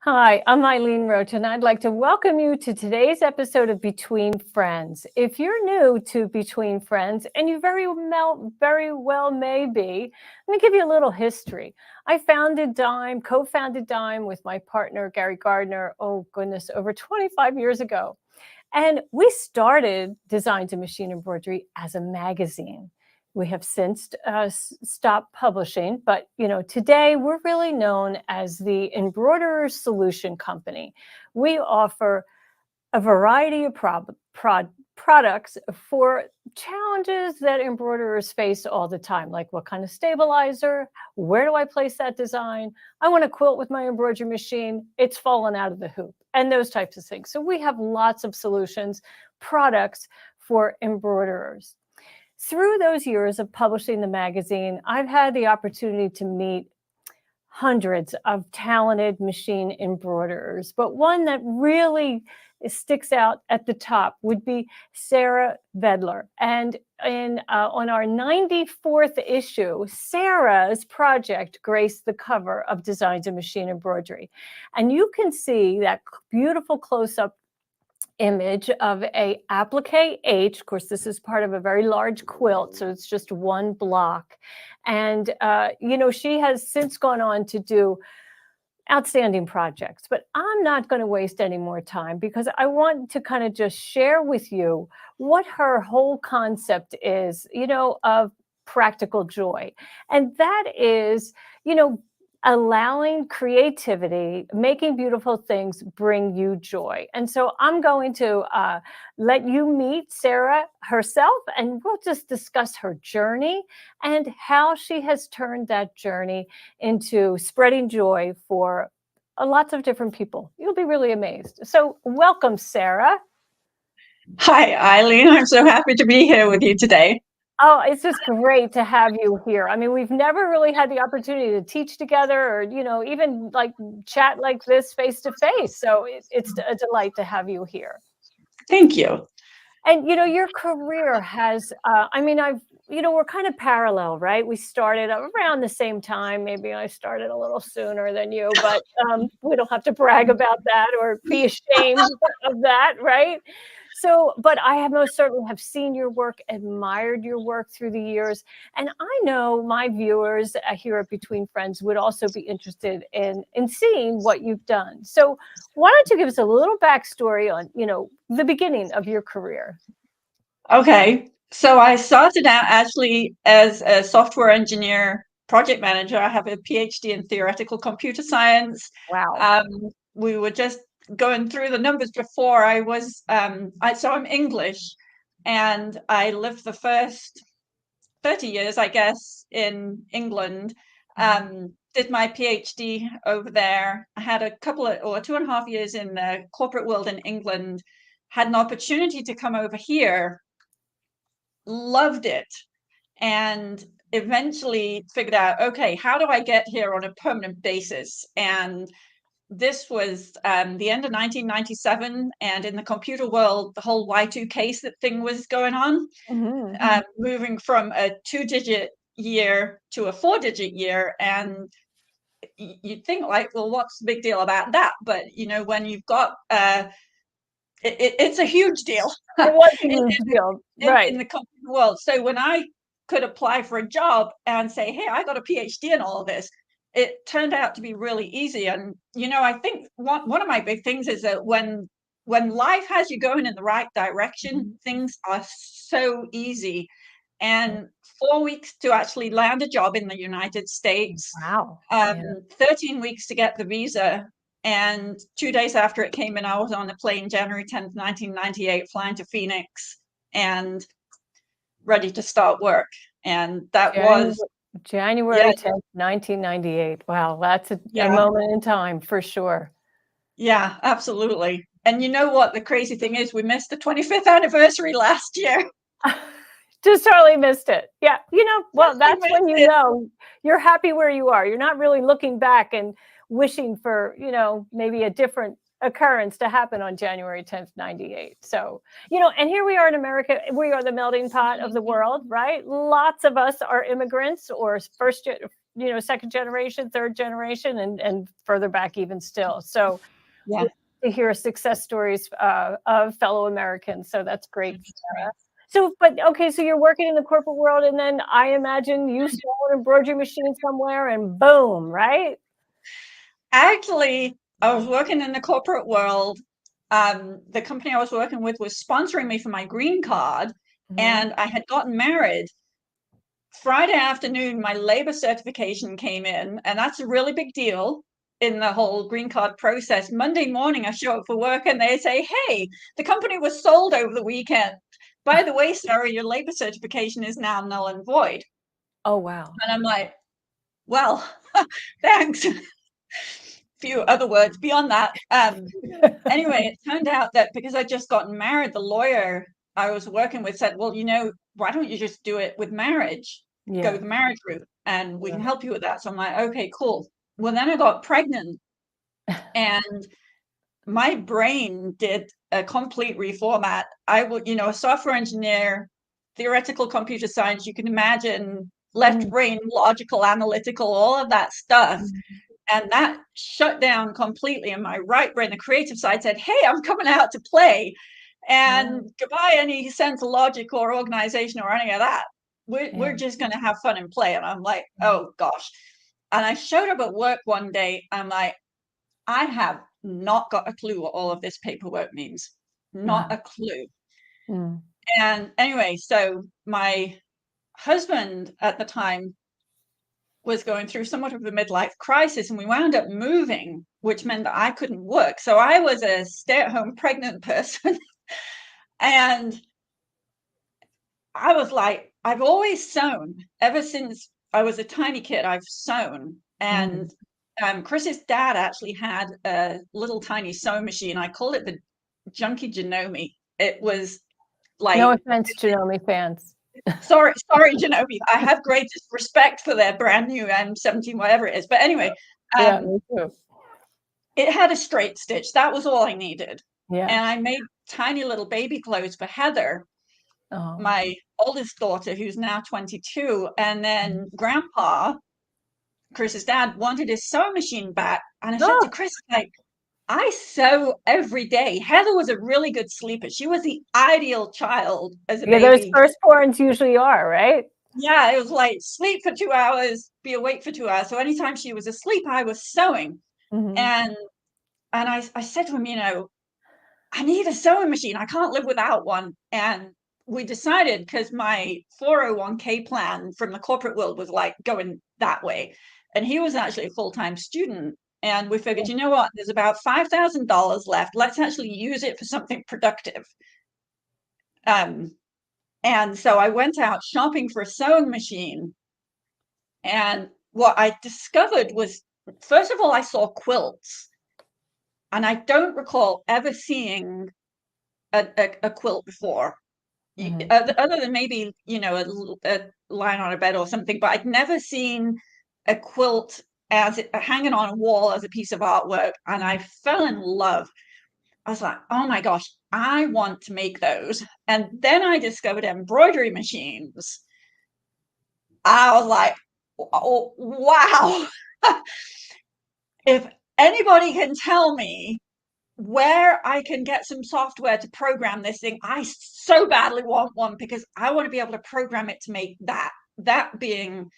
Hi, I'm Eileen Roach, and I'd like to welcome you to today's episode of Between Friends. If you're new to Between Friends, and you very well may be, let me give you a little history. I co-founded Dime with my partner, Gary Gardner, oh goodness, over 25 years ago. And we started Designs and Machine Embroidery as a magazine. We have since stopped publishing, but today we're really known as the Embroiderer's Solution Company. We offer a variety of products for challenges that embroiderers face all the time, like what kind of stabilizer, where do I place that design? I want to quilt with my embroidery machine, it's fallen out of the hoop, and those types of things. So we have lots of solutions, products for embroiderers. Through those years of publishing the magazine, I've had the opportunity to meet hundreds of talented machine embroiderers, but one that really sticks out at the top would be Sarah Vedeler. And on our 94th issue, Sarah's project graced the cover of Designs and Machine Embroidery. And you can see that beautiful close-up image of a applique H. Of course, this is part of a very large quilt, so it's just one block. And, she has since gone on to do outstanding projects, but I'm not going to waste any more time because I want to kind of just share with you what her whole concept is, of practical joy. And that is, allowing creativity, making beautiful things bring you joy. And so I'm going to let you meet Sarah herself, and we'll just discuss her journey and how she has turned that journey into spreading joy for lots of different people. You'll be really amazed. So welcome, Sarah. Hi, Eileen. I'm so happy to be here with you today. Oh, it's just great to have you here. I mean, we've never really had the opportunity to teach together or, even like chat like this face to face. So it's a delight to have you here. Thank you. And, your career has, we're kind of parallel, right? We started around the same time. Maybe I started a little sooner than you, but we don't have to brag about that or be ashamed of that, right? So, but I have most certainly have seen your work, admired your work through the years. And I know my viewers here at Between Friends would also be interested in seeing what you've done. So why don't you give us a little backstory on, the beginning of your career? Okay. So I started out actually as a software engineer, project manager. I have a PhD in theoretical computer science. Wow. We were just going through the numbers before. So I'm English, and I lived the first 30 years, I guess, in England. Did my PhD over there. I had a couple of, or 2.5 years in the corporate world in England, had an opportunity to come over here, loved it, and eventually figured out, okay, how do I get here on a permanent basis? And this was the end of 1997, and in the computer world, the whole Y2K thing was going on, moving from a 2-digit year to a 4-digit year. And you'd think, like, well, what's the big deal about that? But, when you've got, it's a huge deal. It was a huge deal, right? In the computer world. So when I could apply for a job and say, hey, I got a PhD in all of this, it turned out to be really easy. And, I think one of my big things is that when life has you going in the right direction, things are so easy. And 4 weeks to actually land a job in the United States. Wow. 13 weeks to get the visa. And 2 days after it came in, I was on a plane, January 10th, 1998, flying to Phoenix and ready to start work. And that was, January yeah, 10th, 1998. Wow, that's a yeah, moment in time for sure. yeah, absolutely. And you know what? The crazy thing is, we missed the 25th anniversary last year. Just totally missed it. Yeah. Well, Totally that's when missed it. you're happy where you are. You're not really looking back and wishing for, maybe a different occurrence to happen on January 10th, 98. So, and here we are in America. We are the melting pot of the world, right? Lots of us are immigrants or second generation, third generation, and further back even still. So Yeah. to hear success stories of fellow Americans. So that's great, Sarah. So, but okay, so you're working in the corporate world, and then I imagine you saw an embroidery machine somewhere, and boom, right? Actually, I was working in the corporate world. The company I was working with was sponsoring me for my green card, and I had gotten married. Friday afternoon, my labor certification came in, and that's a really big deal in the whole green card process. Monday morning, I show up for work and they say, hey, the company was sold over the weekend. By the way, Sarah, your labor certification is now null and void. Oh, wow. And I'm like, well, thanks. Few other words beyond that. Anyway, it turned out that because I'd just gotten married, the lawyer I was working with said, well, why don't you just do it with marriage? Go Yeah. the marriage route and we can help you with that. So I'm like, okay, cool. Well, then I got pregnant and my brain did a complete reformat. I would, a software engineer, theoretical computer science, you can imagine left brain, logical, analytical, all of that stuff. And that shut down completely. And my right brain, the creative side, said, hey, I'm coming out to play. And goodbye any sense of logic or organization or any of that. We're just going to have fun and play. And I'm like, oh gosh. And I showed up at work one day. I'm like, I have not got a clue what all of this paperwork means. Not a clue. And anyway, so my husband at the time was going through somewhat of a midlife crisis, and we wound up moving, which meant that I couldn't work. So I was a stay-at-home pregnant person. And I was like, I've always sewn. Ever since I was a tiny kid, I've sewn. And Chris's dad actually had a little tiny sewing machine. I called it the Junkie Janome. It was like, no offense, Janome fans. sorry, Janome. I have greatest respect for their brand new M17, whatever it is. But anyway, Yeah, me too. it had a straight stitch. That was all I needed. Yeah. And I made tiny little baby clothes for Heather, my oldest daughter, who's now 22. And then Grandpa, Chris's dad, wanted his sewing machine back. And I said to Chris, like, I sew every day. Heather was a really good sleeper. She was the ideal child as a baby. Those firstborns usually are, right? Yeah, it was like sleep for 2 hours, be awake for 2 hours. So anytime she was asleep, I was sewing. And I said to him, I need a sewing machine. I can't live without one. And we decided, because my 401k plan from the corporate world was like going that way. And he was actually a full-time student. And we figured, you know what, there's about $5,000 left. Let's actually use it for something productive. And so I went out shopping for a sewing machine. And what I discovered was, first of all, I saw quilts. And I don't recall ever seeing a quilt before, other than maybe, a line on a bed or something. But I'd never seen a quilt as hanging on a wall as a piece of artwork. And I fell in love. I was like, oh my gosh, I want to make those. And then I discovered embroidery machines. I was like, oh, wow. If anybody can tell me where I can get some software to program this thing, I so badly want one, because I want to be able to program it to make that being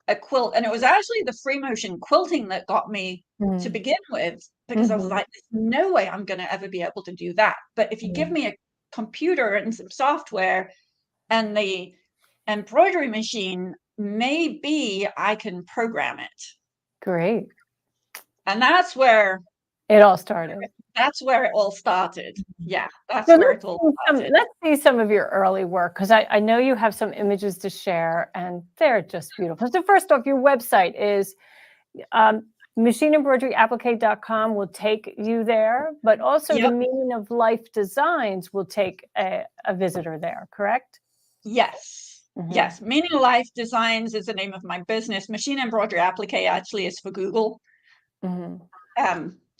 a quilt. And it was actually the free motion quilting that got me to begin with, because I was like, there's no way I'm going to ever be able to do that. But if you give me a computer and some software and the embroidery machine, maybe I can program it. Great. And that's where It all started. That's where it all started. Yeah, that's So where it all started. let's see some of your early work, because I know you have some images to share, and they're just beautiful. So first off, your website is machineembroideryapplique.com will take you there, but also Yep. the Meaning of Life Designs will take a visitor there, correct? Yes. Mhm. Yes. Meaning of Life Designs is the name of my business. Machine Embroidery Applique actually is for Google. Mhm.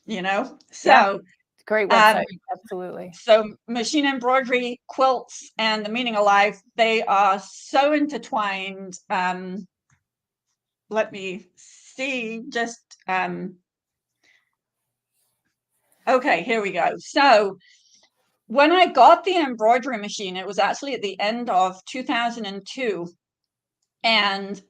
You know, Yeah, so great website, absolutely. so machine embroidery, quilts, and the Meaning of Life, they are so intertwined. Let me see, just okay, here we go. So when I got the embroidery machine, it was actually at the end of 2002. And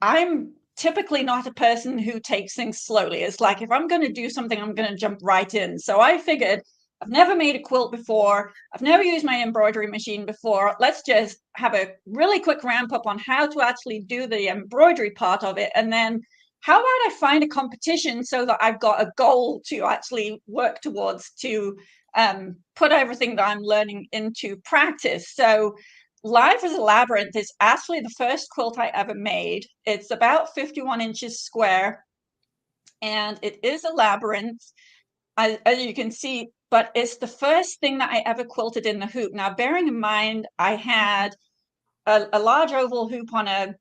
I'm typically not a person who takes things slowly. It's like, if I'm going to do something, I'm going to jump right in. So I figured, I've never made a quilt before. I've never used my embroidery machine before. Let's just have a really quick ramp up on how to actually do the embroidery part of it. And then how about I find a competition so that I've got a goal to actually work towards to put everything that I'm learning into practice. So Life as a Labyrinth is actually the first quilt I ever made. It's about 51 inches square, and it is a labyrinth, as you can see, but it's the first thing that I ever quilted in the hoop. Now, bearing in mind, I had a large oval hoop on an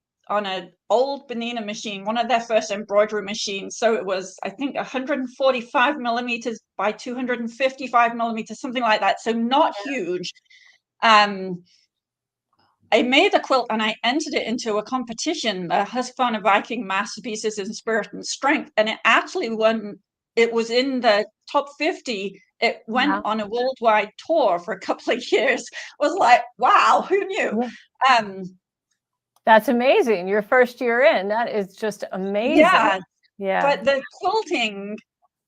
old Benina machine, one of their first embroidery machines. So it was, I think, 145 millimeters by 255 millimeters, something like that. So not huge. I made the quilt and I entered it into a competition, the Husqvarna Viking Masterpieces in Spirit and Strength, and it actually won. It was in the top 50. It went Wow. on a worldwide tour for a couple of years. I was like, wow, who knew? Yeah. That's amazing. Your first year in, that is just amazing. Yeah, Yeah. but the quilting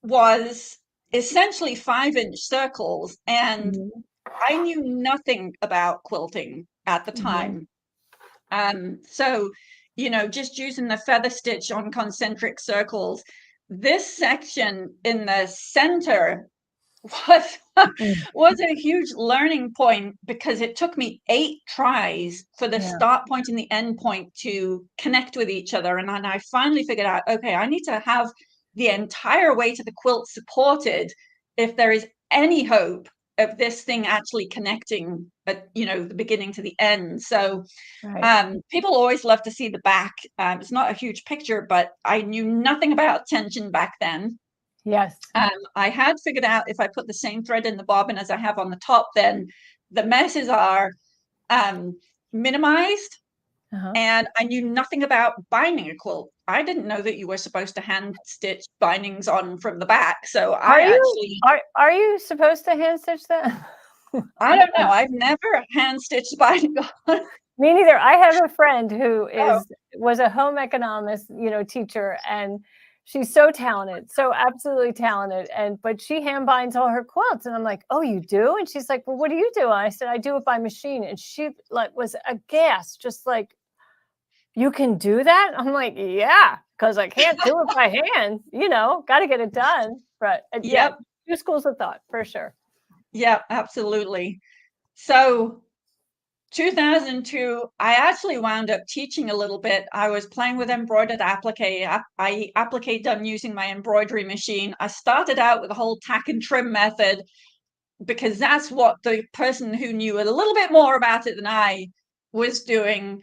was essentially 5-inch circles, and I knew nothing about quilting at the time. So, just using the feather stitch on concentric circles, this section in the center was was a huge learning point, because it took me 8 tries for the start point and the end point to connect with each other. And then I finally figured out, okay, I need to have the entire weight of the quilt supported if there is any hope of this thing actually connecting at the beginning to the end. So people always love to see the back. It's not a huge picture, but I knew nothing about tension back then. Yes. I had figured out, if I put the same thread in the bobbin as I have on the top, then the messes are minimized. And I knew nothing about binding a quilt. I didn't know that you were supposed to hand stitch bindings on from the back. So are you supposed to hand stitch that? I don't know. I've never hand stitched binding on. Me neither. I have a friend who was a home economics, teacher, and she's so talented, so absolutely talented. But she hand binds all her quilts, and I'm like, "Oh, you do?" And she's like, "Well, what do you do?" And I said, "I do it by machine." And she was aghast, just like, "You can do that?" I'm like, "Yeah, because I can't do it by hand. Got to get it done." But yeah, 2 schools of thought for sure. Yeah, absolutely. So 2002, I actually wound up teaching a little bit. I was playing with embroidered applique. I applique done using my embroidery machine. I started out with the whole tack and trim method, because that's what the person who knew a little bit more about it than I was doing.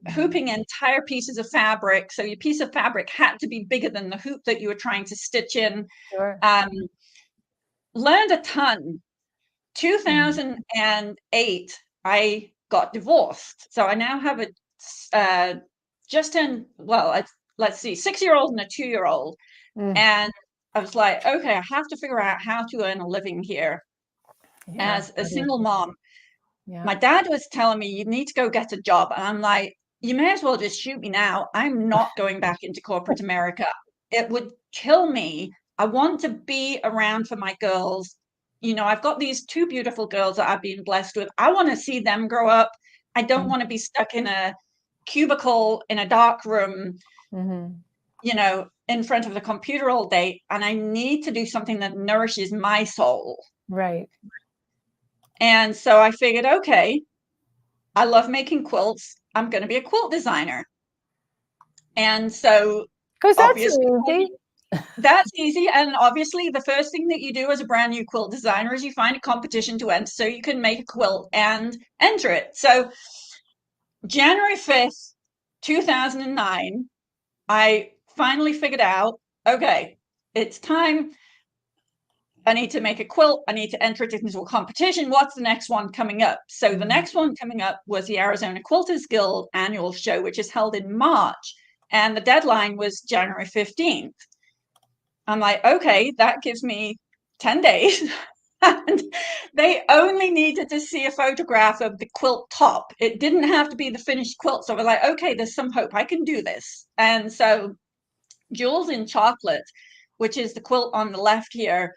Hooping entire pieces of fabric. So your piece of fabric had to be bigger than the hoop that you were trying to stitch in. Sure. Learned a ton. 2008, I got divorced. So I now have a let's see, 6-year-old and a 2-year-old. And I was like, okay, I have to figure out how to earn a living here as a single mom. My dad was telling me, you need to go get a job. And I'm like, you may as well just shoot me now. I'm not going back into corporate America. It would kill me. I want to be around for my girls. I've got these 2 beautiful girls that I've been blessed with. I want to see them grow up. I don't want to be stuck in a cubicle in a dark room. you know, in front of the computer all day, and I need to do something that nourishes my soul. Right. And so I figured, okay, I love making quilts. I'm going to be a quilt designer. And so Because that's obviously easy. that's easy. And obviously the first thing that you do as a brand new quilt designer is you find a competition to enter so you can make a quilt and enter it. So January 5th, 2009, I finally figured out, okay, it's time. I need to make a quilt. I need to enter it into a competition. What's the next one coming up? So the next one coming up was the Arizona Quilters Guild annual show, which is held in March. And the deadline was January 15th. I'm like, okay, that gives me 10 days. And they only needed to see a photograph of the quilt top. It didn't have to be the finished quilt. So I was like, okay, there's some hope. I can do this. And so Jewels in Chocolate, which is the quilt on the left here,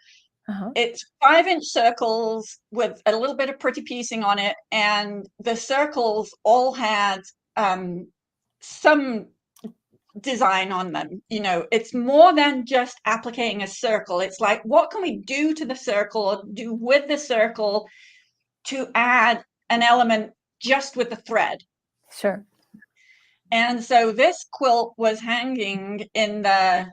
it's 5-inch circles with a little bit of pretty piecing on it. And the circles all had some design on them. You know, it's more than just applicating a circle. It's like, what can we do to the circle or do with the circle to add an element just with the thread? Sure. And so this quilt was hanging in the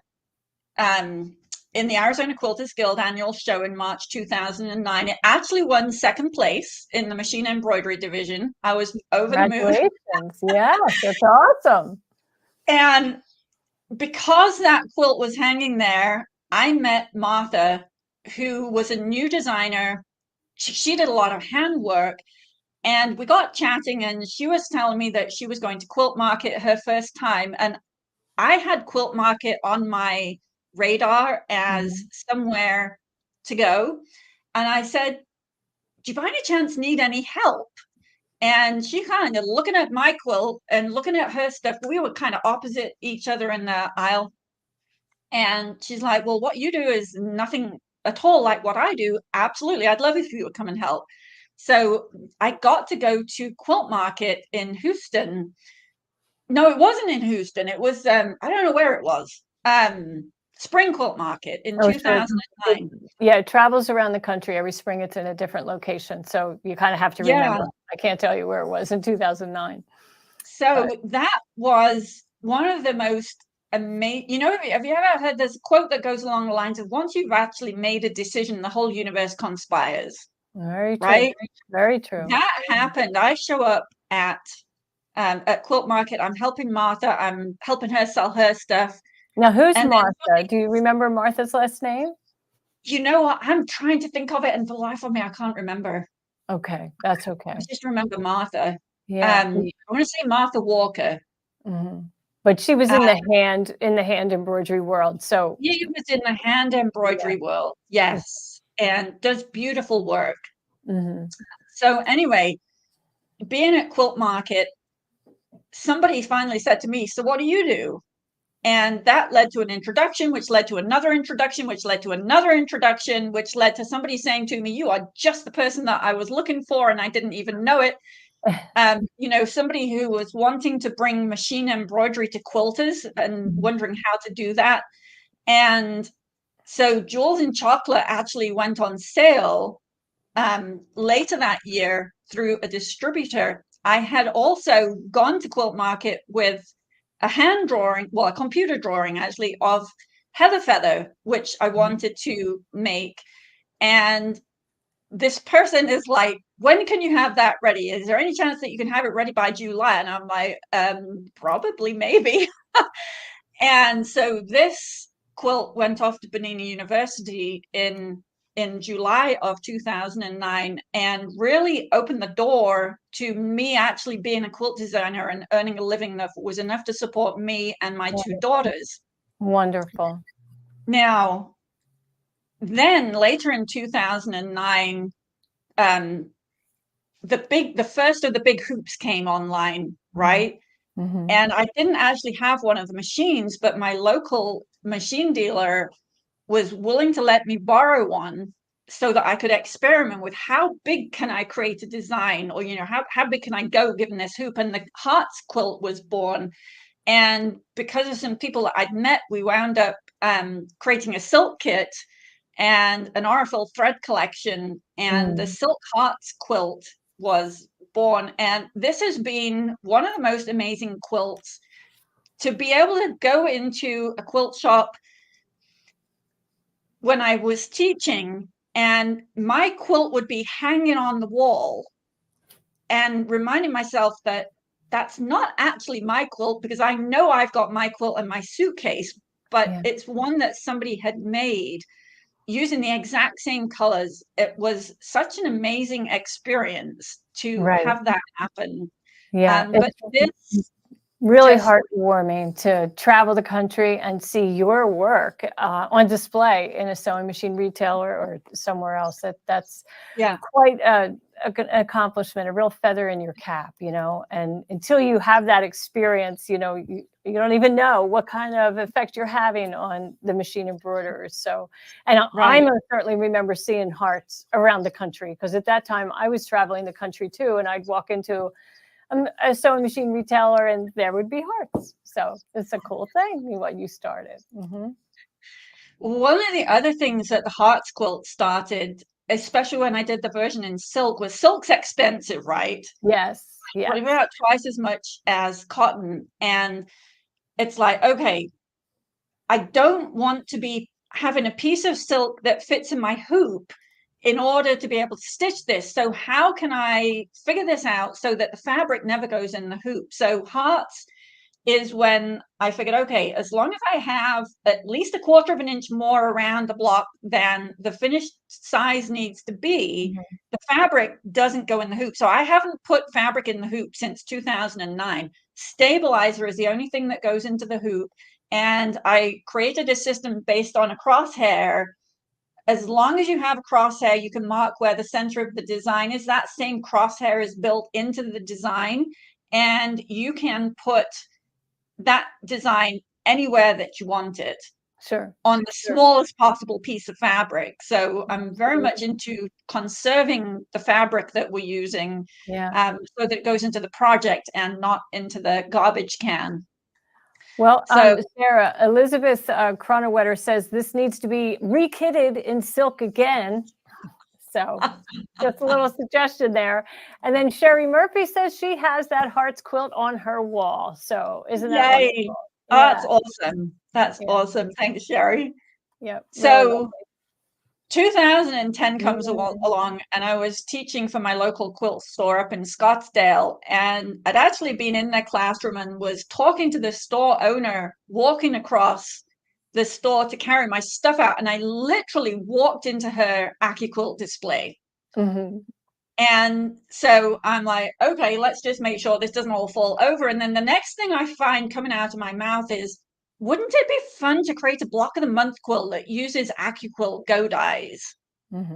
Arizona Quilters Guild annual show in March 2009. It actually won second place in the machine embroidery division. I was over the moon. Congratulations. Yes, that's awesome. And because that quilt was hanging there, I met Martha, who was a new designer. She did a lot of handwork. And we got chatting, and she was telling me that she was going to Quilt Market her first time. And I had Quilt Market on my radar as somewhere to go. And I said, do you by any chance need any help? And she kind of looking at my quilt and looking at her stuff. We were kind of opposite each other in the aisle. And she's like, well, what you do is nothing at all like what I do. Absolutely. I'd love if you would come and help. So I got to go to Quilt Market in Houston. No, it wasn't in Houston. It was, I don't know where it was. Spring Quilt Market in 2009. Yeah, it travels around the country. Every spring it's in a different location. So you kind of have to remember. I can't tell you where it was in 2009. So that was one of the most amazing, you know, have you ever heard this quote that goes along the lines of once you've actually made a decision, the whole universe conspires. Very true. Right? Very true. That happened. I show up at Quilt Market. I'm helping Martha. I'm helping her sell her stuff. Now, who's Martha? Do you remember Martha's last name? You know what? I'm trying to think of it, and for the life of me, I can't remember. Okay, that's okay. I just remember Martha. Yeah. I want to say Martha Walker. But she was in the hand embroidery world. So she was in the hand embroidery world. Yes. And does beautiful work. So anyway, being at Quilt Market, somebody finally said to me, so what do you do? And that led to an introduction, which led to another introduction, which led to another introduction, which led to somebody saying to me, you are just the person that I was looking for, and I didn't even know it. You know, somebody who was wanting to bring machine embroidery to quilters and wondering how to do that. And so Jewels in Chocolate actually went on sale later that year through a distributor. I had also gone to Quilt Market with a hand drawing, well, a computer drawing actually, of Heather Feather, which I wanted to make. And this person is like, when can you have that ready? Is there any chance that you can have it ready by July? And I'm like, probably, maybe. And so this quilt went off to Bonini University in July of 2009 and really opened the door to me actually being a quilt designer and earning a living that was enough to support me and my two daughters. Wonderful. Now, then later in 2009, the first of the big hoops came online, right? And I didn't actually have one of the machines, but my local machine dealer was willing to let me borrow one so that I could experiment with how big can I create a design, or, you know, how big can I go given this hoop. And the Hearts quilt was born. And because of some people that I'd met, we wound up creating a silk kit and an Aurifil thread collection, and the Silk Hearts quilt was born. And this has been one of the most amazing quilts to be able to go into a quilt shop when I was teaching, and my quilt would be hanging on the wall, and reminding myself that that's not actually my quilt, because I know I've got my quilt in my suitcase, but it's one that somebody had made using the exact same colors. It was such an amazing experience to have that happen. But this really heartwarming to travel the country and see your work on display in a sewing machine retailer or somewhere else. That's quite an accomplishment, a real feather in your cap, you know. And until you have that experience, you know, you don't even know what kind of effect you're having on the machine embroiderers. So, and I most certainly remember seeing hearts around the country, because at that time I was traveling the country too, and I'd walk into a sewing machine retailer and there would be hearts. So it's a cool thing what you started. One of the other things that the Hearts quilt started, especially when I did the version in silk, was silk's expensive, right? Yes. About twice as much as cotton. And it's like, okay, I don't want to be having a piece of silk that fits in my hoop in order to be able to stitch this. So how can I figure this out so that the fabric never goes in the hoop? So Hearts is when I figured, okay, as long as I have at least 1/4 of an inch more around the block than the finished size needs to be, the fabric doesn't go in the hoop. So I haven't put fabric in the hoop since 2009. Stabilizer is the only thing that goes into the hoop. And I created a system based on a crosshair. As long as you have a crosshair, you can mark where the center of the design is. That same crosshair is built into the design, and you can put that design anywhere that you want it. On the smallest possible piece of fabric. So I'm very much into conserving the fabric that we're using, so that it goes into the project and not into the garbage can. Well, Sarah, Elizabeth Cronawetter says this needs to be rekitted in silk again. So just a little suggestion there. And then Sherry Murphy says she has that Hearts quilt on her wall. So isn't that wonderful? That's awesome. That's awesome. Thanks, Sherry. So 2010 comes along, and I was teaching for my local quilt store up in Scottsdale, and I'd actually been in their classroom and was talking to the store owner, walking across the store to carry my stuff out, and I literally walked into her AccuQuilt display. And so I'm like, okay, let's just make sure this doesn't all fall over. And then the next thing I find coming out of my mouth is, wouldn't it be fun to create a block of the month quilt that uses AccuQuilt Go dies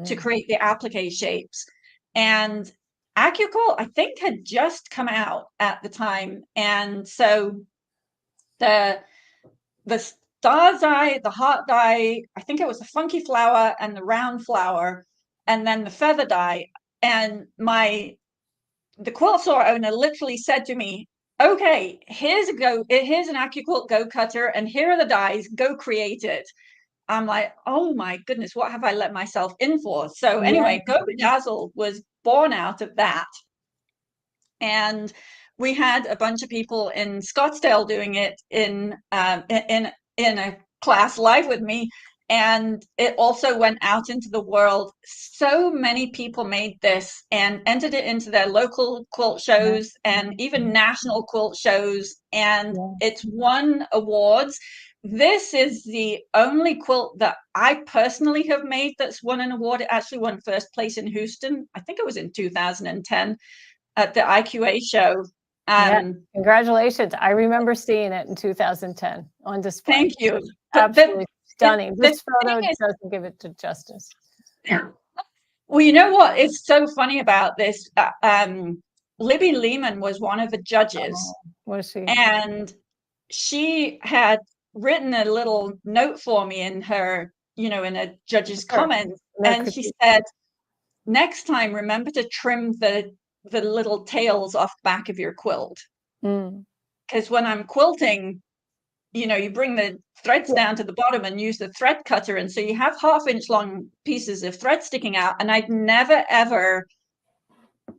to create the applique shapes? And AccuQuilt, I think, had just come out at the time. And so the star die, the heart die, I think it was the funky flower and the round flower, and then the feather die. And the quilt store owner literally said to me, okay, here's an AccuQuilt Go cutter, and here are the dies, go create it. I'm like, oh my goodness, what have I let myself in for? So anyway, Go Bazzled was born out of that. And we had a bunch of people in Scottsdale doing it in a class live with me. And it also went out into the world. So many people made this and entered it into their local quilt shows and even national quilt shows. And it's won awards. This is the only quilt that I personally have made that's won an award. It actually won first place in Houston. I think it was in 2010 at the IQA show. Congratulations. I remember seeing it in 2010 on display. Thank you. Absolutely stunning. This photo doesn't give it to justice. Well, you know what is so funny about this? Libby Lehman was one of the judges. Was she? And she had written a little note for me in her, in a judge's comment. And she said, next time, remember to trim the little tails off the back of your quilt. because when I'm quilting, you bring the threads down to the bottom and use the thread cutter. And so you have 1/2 inch long pieces of thread sticking out. And I'd never, ever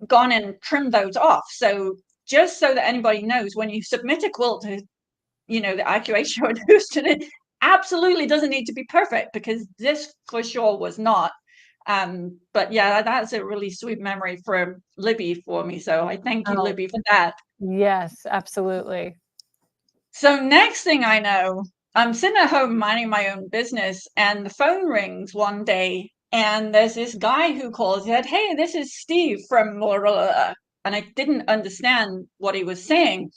gone and trimmed those off. So just so that anybody knows, when you submit a quilt to, the IQA show in Houston, it absolutely doesn't need to be perfect, because this for sure was not. But yeah, that's a really sweet memory for Libby for me. So I thank you, Libby, for that. Yes, absolutely. So next thing I know, I'm sitting at home minding my own business, and the phone rings one day, and there's this guy who calls. He said, "Hey, this is Steve from blah, blah, blah." And I didn't understand what he was saying.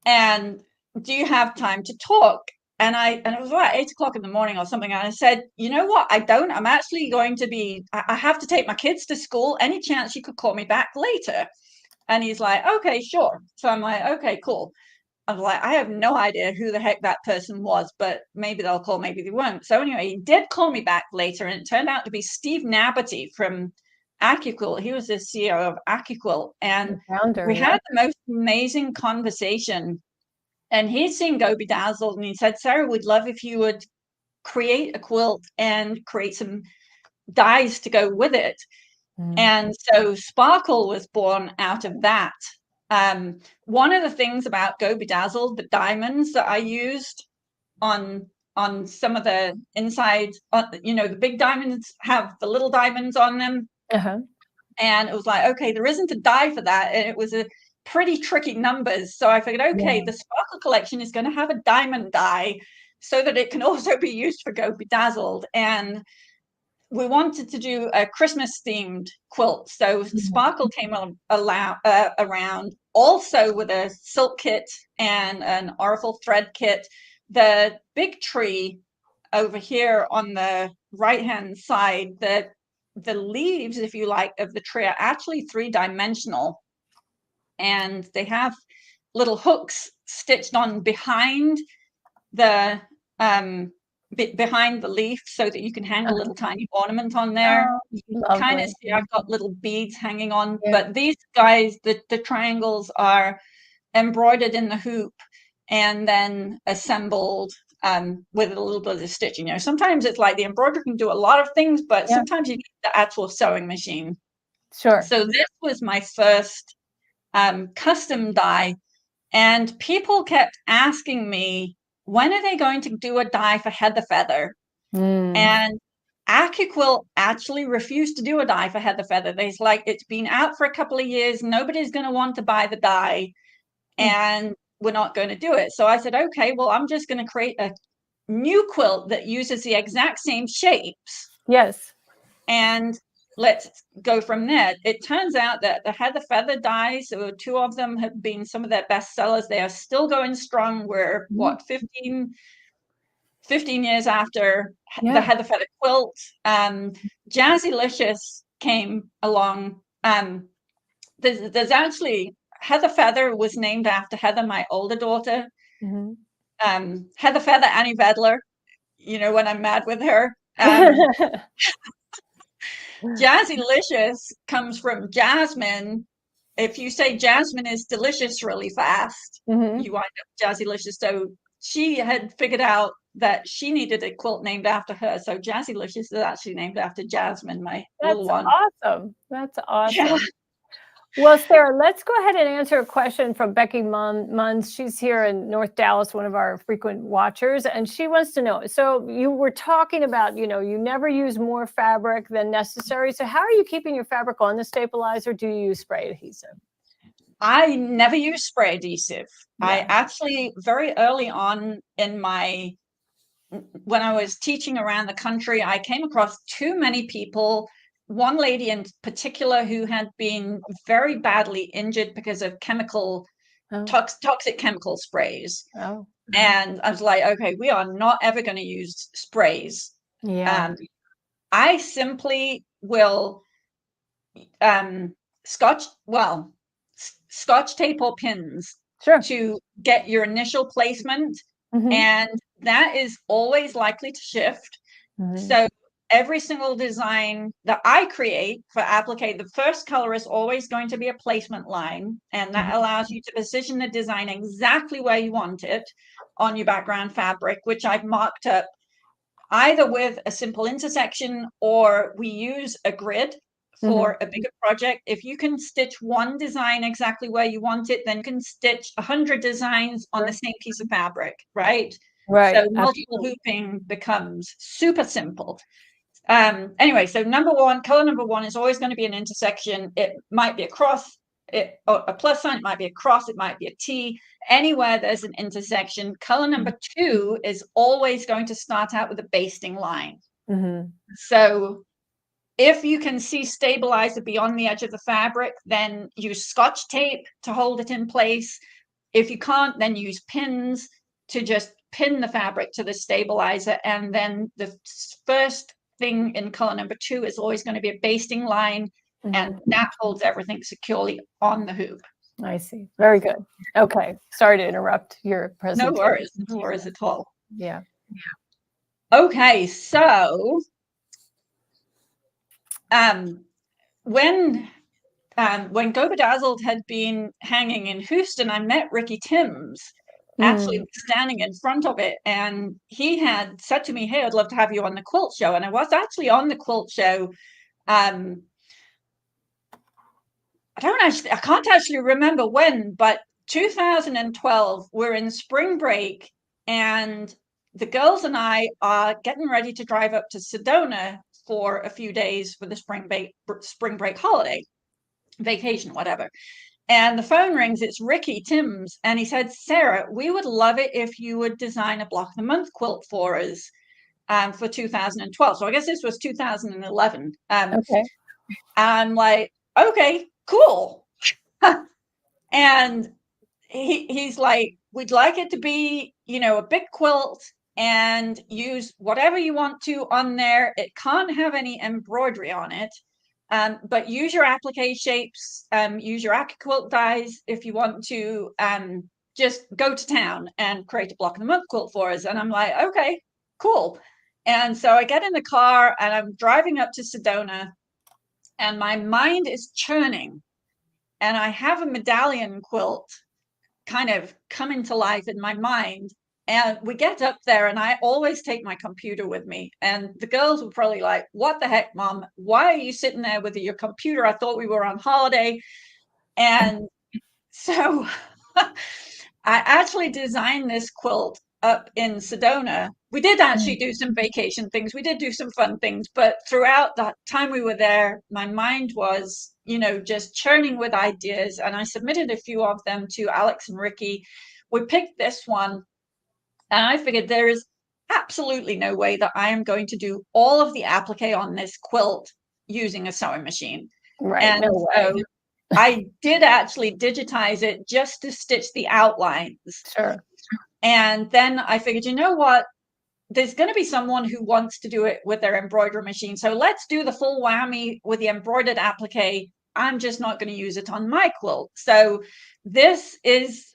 And do you have time to talk? And it was about 8 o'clock in the morning or something. And I said, you know what? I don't. I'm actually going to I have to take my kids to school. Any chance you could call me back later? And he's like, okay, sure. So I'm like, okay, cool. I was like, I have no idea who the heck that person was, but maybe they'll call, maybe they won't. So anyway, he did call me back later, and it turned out to be Steve Naberty from AccuQuilt. He was the CEO of AccuQuilt, and we had the most amazing conversation. And he'd seen Go Bedazzled, and he said, Sarah, we'd love if you would create a quilt and create some dies to go with it. And so Sparkle was born out of that. One of the things about Go Bedazzled, the diamonds that I used on some of the inside, the big diamonds have the little diamonds on them. And it was like, okay, there isn't a die for that. And it was a pretty tricky numbers. So I figured, okay, the Sparkle collection is going to have a diamond die so that it can also be used for Go Bedazzled. And we wanted to do a Christmas themed quilt. So Sparkle came around also with a silk kit and an Oracle thread kit. The big tree over here on the right hand side, the leaves, if you like, of the tree are actually 3-dimensional, and they have little hooks stitched on behind the leaf, so that you can hang a little tiny ornament on there. You can kind of see I've got little beads hanging on, but these guys, the triangles are embroidered in the hoop and then assembled with a little bit of stitching. Sometimes it's like the embroidery can do a lot of things, but sometimes you need the actual sewing machine. Sure. So this was my first custom die, and people kept asking me, when are they going to do a die for Heather Feather? And AccuQuilt actually refused to do a die for Heather Feather. They're like, it's been out for a couple of years. Nobody's going to want to buy the die, and we're not going to do it. So I said, okay, well, I'm just going to create a new quilt that uses the exact same shapes. Yes. And let's go from there. It turns out that the Heather Feather dies, so 2 of them have been some of their best sellers. They are still going strong. We're 15 years after the Heather Feather quilt. Jazzylicious came along. There's actually, Heather Feather was named after Heather, my older daughter. Heather Feather, Annie Vedeler, when I'm mad with her. Jazzylicious comes from Jasmine. If you say Jasmine is delicious really fast, you wind up Jazzylicious. So she had figured out that she needed a quilt named after her. So Jazzylicious is actually named after Jasmine, my little one. Awesome. That's awesome. Yeah. Well, Sarah, let's go ahead and answer a question from Becky Munns. She's here in North Dallas, one of our frequent watchers, and she wants to know, so you were talking about, you never use more fabric than necessary. So how are you keeping your fabric on the stabilizer? Do you use spray adhesive? I never use spray adhesive. I actually, very early on when I was teaching around the country, I came across too many people, one lady in particular who had been very badly injured because of toxic chemical sprays. And I was like, okay, we are not ever going to use sprays. I simply will scotch tape or pins to get your initial placement. And that is always likely to shift. So every single design that I create for applique, the first color is always going to be a placement line, and that allows you to position the design exactly where you want it on your background fabric, which I've marked up either with a simple intersection, or we use a grid for a bigger project. If you can stitch one design exactly where you want it, then you can stitch 100 designs on the same piece of fabric, right? Right. So multiple hooping becomes super simple. Anyway, so color number one is always going to be an intersection. It might be a cross, a plus sign, it might be a cross, it might be a T. Anywhere there's an intersection. Color number two is always going to start out with a basting line. So if you can see stabilizer beyond the edge of the fabric, then use Scotch tape to hold it in place. If you can't, then use pins to just pin the fabric to the stabilizer. And then the first thing in color number two is always going to be a basting line, and that holds everything securely on the hoop. I see. Very good. Okay. Sorry to interrupt your presentation. No worries at all. Yeah. Okay, so when Go Bedazzled had been hanging in Houston, I met Ricky Timms actually standing in front of it, and he had said to me, "Hey, I'd love to have you on the quilt show." And I was actually on the quilt show. I can't actually remember when, but 2012, we're in spring break, and the girls and I are getting ready to drive up to Sedona for a few days for the spring break holiday, vacation, whatever. And the phone rings. It's Ricky Timms, and he said, "Sarah, we would love it if you would design a block of the month quilt for us for 2012." So I guess this was 2011. Okay. I'm like, "Okay, cool." And he's like, "We'd like it to be, a big quilt, and use whatever you want to on there. It can't have any embroidery on it. But use your applique shapes, use your quilt dies if you want to, just go to town and create a block of the month quilt for us." And I'm like, "Okay, cool." And so I get in the car and I'm driving up to Sedona, and my mind is churning. And I have a medallion quilt kind of coming to life in my mind. And we get up there, and I always take my computer with me. And the girls were probably like, "What the heck, Mom? Why are you sitting there with your computer? I thought we were on holiday." And so I actually designed this quilt up in Sedona. We did actually do some vacation things. We did do some fun things. But throughout that time we were there, my mind was, just churning with ideas. And I submitted a few of them to Alex and Ricky. We picked this one. And I figured there is absolutely no way that I am going to do all of the applique on this quilt using a sewing machine. Right. And no way. so I did actually digitize it just to stitch the outlines. Sure. And then I figured, you know what? There's going to be someone who wants to do it with their embroidery machine. So let's do the full whammy with the embroidered applique. I'm just not going to use it on my quilt. So this is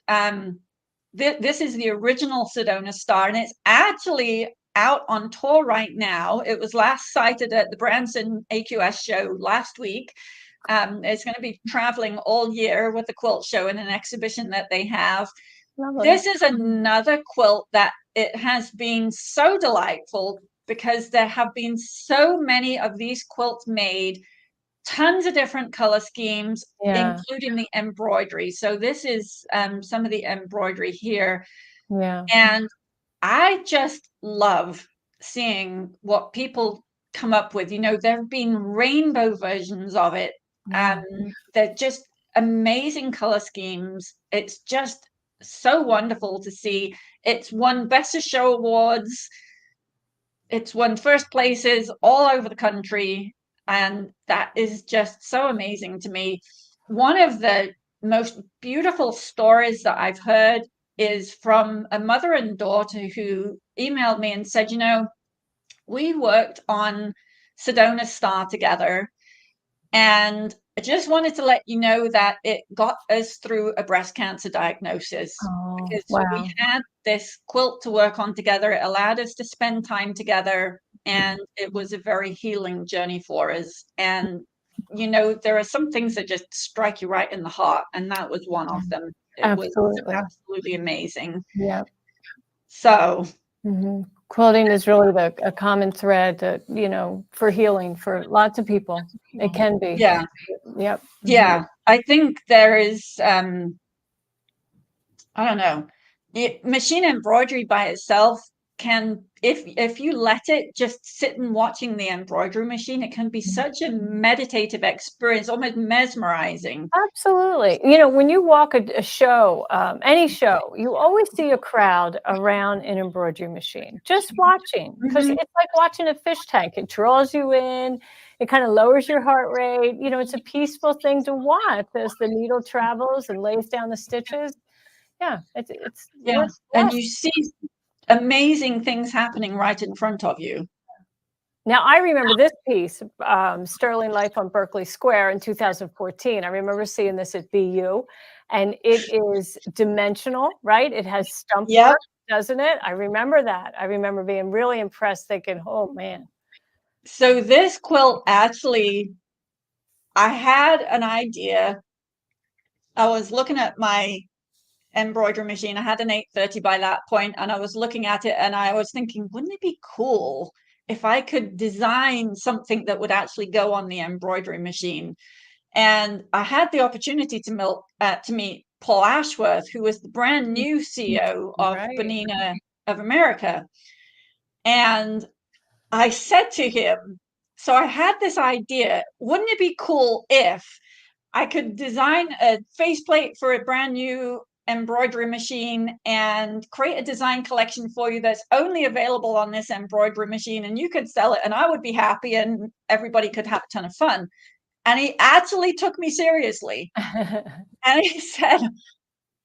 this is the original Sedona Star, and it's actually out on tour right now. It was last sighted at the Branson AQS show last week. It's going to be traveling all year with the quilt show and an exhibition that they have. Lovely. This is another quilt that it has been so delightful, because there have been so many of these quilts made, tons of different color schemes, including the embroidery. So this is some of the embroidery here. Yeah. And I just love seeing what people come up with. There have been rainbow versions of it. They're just amazing color schemes. It's just so wonderful to see. It's won Best of Show awards. It's won first places all over the country. And that is just so amazing to me. One of the most beautiful stories that I've heard is from a mother and daughter who emailed me and said, we worked on Sedona Star together, and I just wanted to let you know that it got us through a breast cancer diagnosis. Because we had this quilt to work on together. It allowed us to spend time together. and it was a very healing journey for us. And you know, there are some things that just strike you right in the heart, and that was one of them. It was Absolutely. absolutely amazing. Yeah. So quilting is really a common thread that, you know, for healing for lots of people. It can be. yeah, Yep. yeah. I think there is I don't know. Machine embroidery by itself can, if you let it just sit and watching the embroidery machine, it can be such a meditative experience, almost mesmerizing. Absolutely. You know, when you walk a show, any show, you always see a crowd around an embroidery machine, just watching, because it's like watching a fish tank. It draws you in. It kind of lowers your heart rate. You know, it's a peaceful thing to watch as the needle travels and lays down the stitches. Yeah, it's Yeah, and you see amazing things happening right in front of you. Now, I remember this piece, Sterling Life on Berkeley Square in 2014. I remember seeing this at BU, and it is dimensional, right? It has stump work, doesn't it? I remember that. I remember being really impressed, thinking, oh, man. So this quilt actually, I had an idea. I was looking at my embroidery machine. I had an 830 by that point, and I was looking at it and I was thinking, wouldn't it be cool if I could design something that would actually go on the embroidery machine? And I had the opportunity to meet Paul Ashworth, who was the brand new CEO of Bernina of America. And I said to him, so I had this idea, wouldn't it be cool if I could design a faceplate for a brand new embroidery machine and create a design collection for you that's only available on this embroidery machine, and you could sell it and I would be happy and everybody could have a ton of fun. And he actually took me seriously. And he said,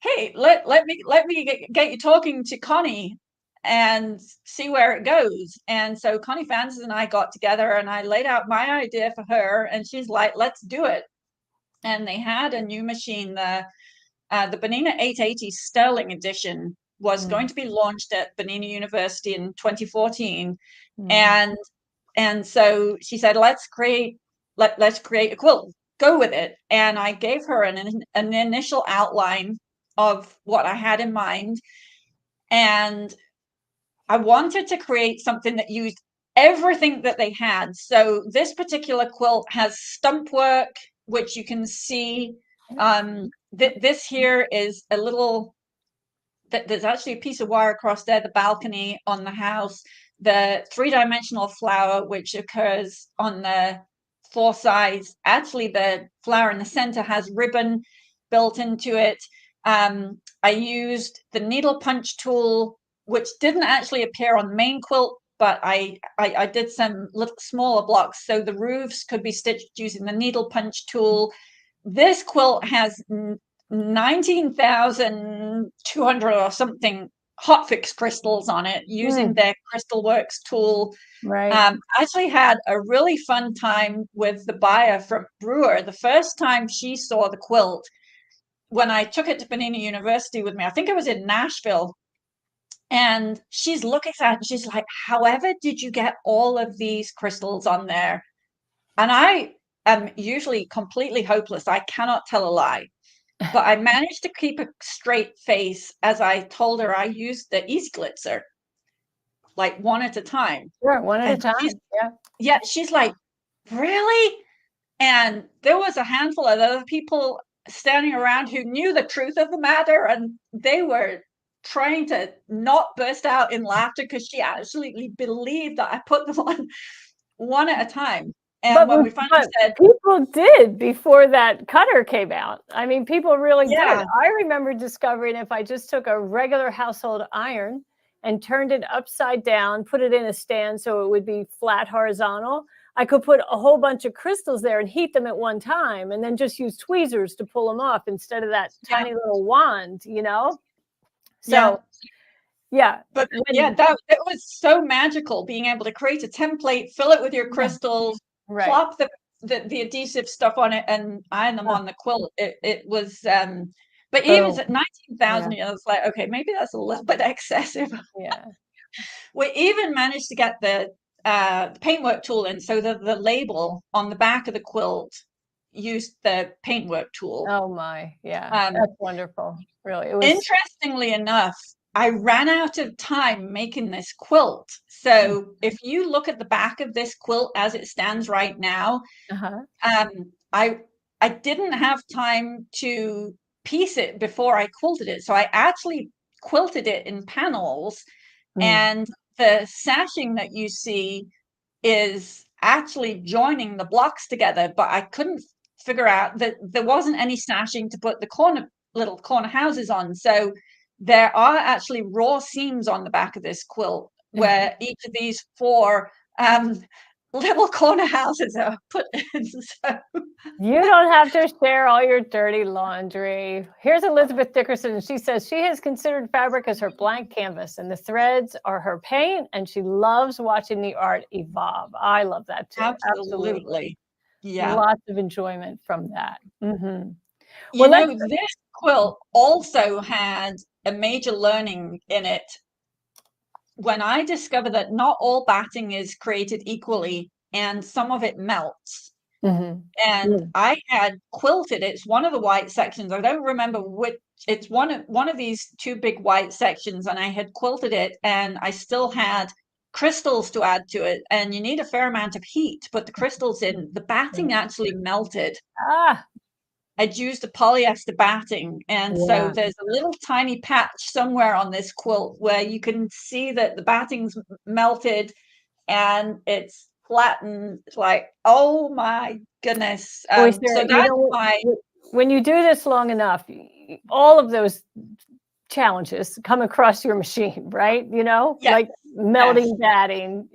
hey, let me get you talking to Connie and see where it goes. And so Connie Francis and I got together and I laid out my idea for her, and she's like, let's do it. And they had a new machine, the Bernina 880 Sterling edition was going to be launched at Bernina University in 2014. And so she said, let's create a quilt, go with it. And I gave her an initial outline of what I had in mind. And I wanted to create something that used everything that they had. So this particular quilt has stump work, which you can see. This here is a little, there's actually a piece of wire across there, the balcony on the house, the three-dimensional flower, which occurs on the four sides. Actually, the flower in the center has ribbon built into it. I used the needle punch tool, which didn't actually appear on the main quilt, but I did some little smaller blocks so the roofs could be stitched using the needle punch tool. This quilt has 19,200 or something hotfix crystals on it using their Crystal Works tool. I actually had a really fun time with the buyer from Brewer. The first time she saw the quilt, when I took it to Bernina University with me, I think it was in Nashville, and she's looking at it and she's like, however did you get all of these crystals on there? And I am usually completely hopeless. I cannot tell a lie. But I managed to keep a straight face as I told her I used the East Glitzer, like one at a time. Sure, one at a time. Yeah, she's like, really? And there was a handful of other people standing around who knew the truth of the matter, and they were trying to not burst out in laughter because she absolutely believed that I put them on one at a time. And when we finally said, people did before that cutter came out. I mean, people really did. I remember discovering if I just took a regular household iron and turned it upside down, put it in a stand so it would be flat horizontal, I could put a whole bunch of crystals there and heat them at one time and then just use tweezers to pull them off instead of that tiny little wand, you know? So but that it was so magical being able to create a template, fill it with your crystals, plop the adhesive stuff on it and iron them on the quilt. It was but even at 19,000, I was like, okay, maybe that's a little bit excessive. We even managed to get the paintwork tool in, so the label on the back of the quilt used the paintwork tool. Oh my, yeah, Um, that's wonderful. Really, it was. Interestingly enough, I ran out of time making this quilt. So if you look at the back of this quilt as it stands right now, Uh-huh. I didn't have time to piece it before I quilted it. So I actually quilted it in panels, Mm. and the sashing that you see is actually joining the blocks together, but I couldn't figure out that there wasn't any sashing to put the little corner houses on. So there are actually raw seams on the back of this quilt where each of these four little corner houses are put in. So You don't have to share all your dirty laundry. Here's Elizabeth Dickerson, and she says she has considered fabric as her blank canvas, and the threads are her paint, and she loves watching the art evolve. I love that too. Absolutely. absolutely. Yeah. Lots of enjoyment from that. You Well, know, let's. this quilt also had a major learning in it when I discovered that not all batting is created equally and some of it melts. Mhm. And Mm. I had quilted, it's one of the white sections. I don't remember which, it's one of these two big white sections, and I had quilted it and I still had crystals to add to it. And you need a fair amount of heat to put the crystals in. The batting actually melted. Ah, I'd used a polyester batting, and so yeah. there's a little tiny patch somewhere on this quilt where you can see that the batting's melted and it's flattened. It's like, oh my goodness. Boy, So Sarah, that's why, when you do this long enough, all of those challenges come across your machine, right? yes, Like yes, melting batting,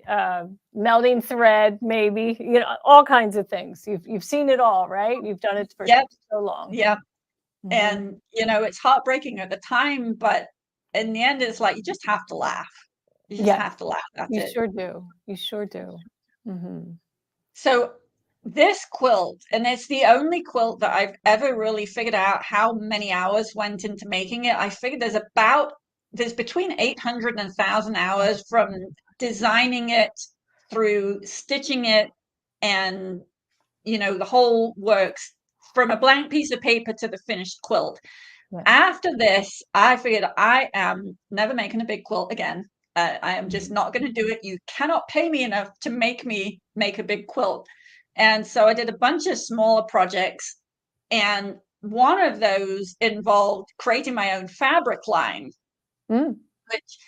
melting thread, maybe, all kinds of things. You've seen it all, right? You've done it for yep, so long. yep. Mhm. And, it's heartbreaking at the time, but in the end, it's like you just have to laugh. You just Yes, have to laugh. That's you it. sure do. You sure do. Mhm. So this quilt, and it's the only quilt that I've ever really figured out how many hours went into making it. I figured there's between 800 and 1,000 hours from designing it through stitching it and, the whole works from a blank piece of paper to the finished quilt. Yeah. After this, I figured I am never making a big quilt again. I am just Mhm. not going to do it. You cannot pay me enough to make me make a big quilt. And so I did a bunch of smaller projects. And one of those involved creating my own fabric line, Mm. which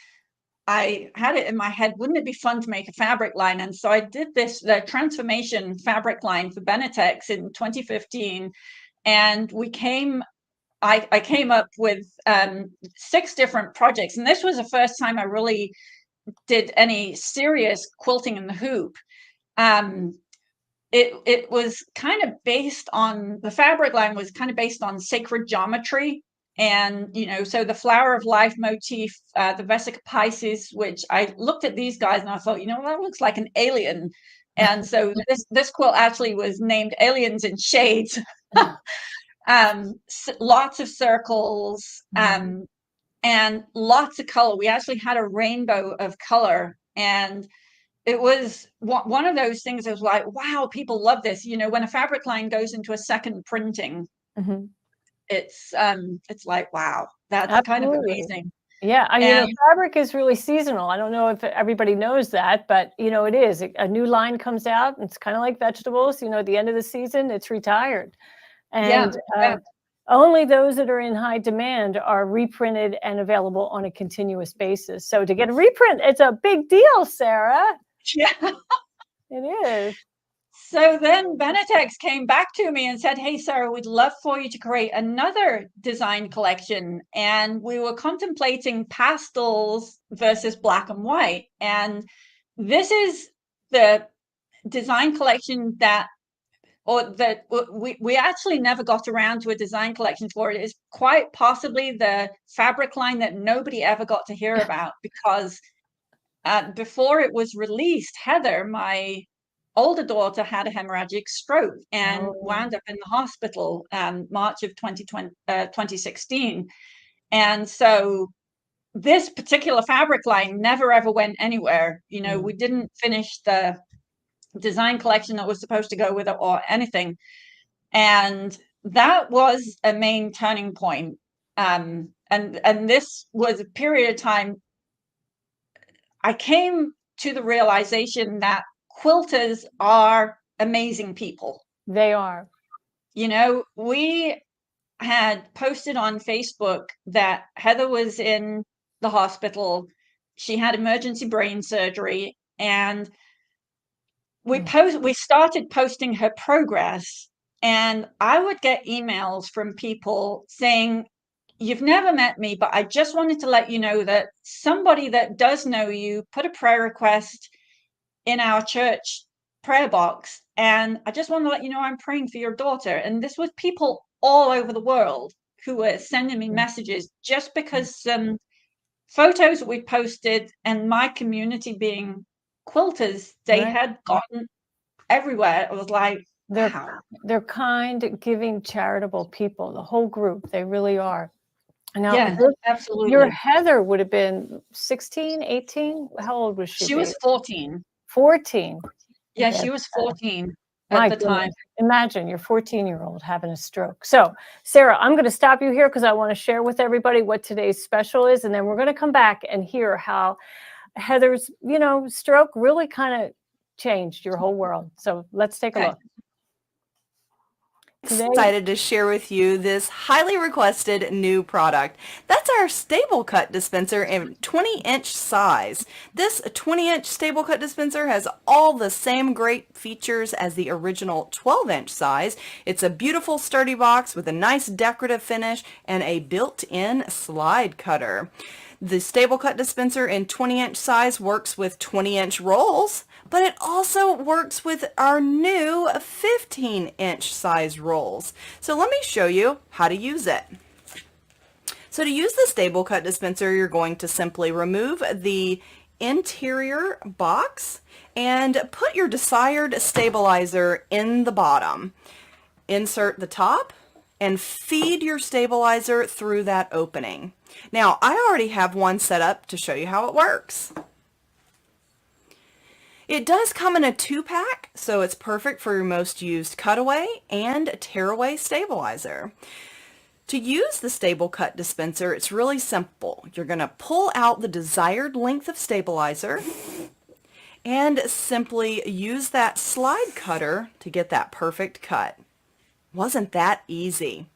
I had it in my head, wouldn't it be fun to make a fabric line? And so I did the transformation fabric line for Benetech in 2015. And I came up with 6 different projects, and this was the first time I really did any serious quilting in the hoop. Um, it was kind of based on the fabric line was kind of based on sacred geometry, and so the flower of life motif, the Vesica Pisces, which I looked at these guys and I thought, that looks like an alien, and so this quilt actually was named Aliens in Shades. Lots of circles, Mhm. and lots of color. We actually had a rainbow of color, and it was one of those things that was like, wow, people love this. When a fabric line goes into a second printing, Mhm. it's like, wow, that's kind of Absolutely. amazing. Yeah, And fabric is really seasonal. I don't know if everybody knows that, but it is. A new line comes out, and it's kind of like vegetables. At the end of the season, it's retired, yeah, and yeah. only those that are in high demand are reprinted and available on a continuous basis. So to get a reprint, it's a big deal, Sarah. Yeah. It is. So then Benetech came back to me and said, hey, Sarah, we'd love for you to create another design collection. And we were contemplating pastels versus black and white. And this is the design collection we actually never got around to a design collection for it. It's quite possibly the fabric line that nobody ever got to hear about, because before it was released, Heather, my older daughter, had a hemorrhagic stroke and Oh. wound up in the hospital March of 2016. And so this particular fabric line never ever went anywhere. You know, we didn't finish the design collection that was supposed to go with it or anything. And that was a main turning point. And this was a period of time I came to the realization that quilters are amazing people. They are. You know, we had posted on Facebook that Heather was in the hospital. She had emergency brain surgery, and we started posting her progress, and I would get emails from people saying, "You've never met me, but I just wanted to let you know that somebody that does know you put a prayer request in our church prayer box, and I just want to let you know I'm praying for your daughter." And this was people all over the world who were sending me messages just because some photos we posted, and my community being quilters, they had gotten everywhere. It was like, wow. They're kind, giving, charitable people, the whole group. They really are. Now, Yeah, absolutely. your Heather would have been 16, 18? How old was she? She was 14. 14. Yeah, she was 14 My at the time. Imagine your 14-year-old having a stroke. So, Sarah, I'm going to stop you here because I want to share with everybody what today's special is, and then we're going to come back and hear how Heather's, stroke really kind of changed your whole world. So let's take a look. Excited to share with you this highly requested new product. That's our stable cut dispenser in 20-inch size. This 20-inch stable cut dispenser has all the same great features as the original 12-inch size. It's a beautiful sturdy box with a nice decorative finish and a built-in slide cutter. The stable cut dispenser in 20-inch size works with 20-inch rolls, but it also works with our new 15-inch size rolls. So let me show you how to use it. So to use the stable cut dispenser, you're going to simply remove the interior box and put your desired stabilizer in the bottom. Insert the top and feed your stabilizer through that opening. Now, I already have one set up to show you how it works. It does come in a 2-pack, so it's perfect for your most used cutaway and tearaway stabilizer. To use the stable cut dispenser, it's really simple. You're going to pull out the desired length of stabilizer and simply use that slide cutter to get that perfect cut. Wasn't that easy?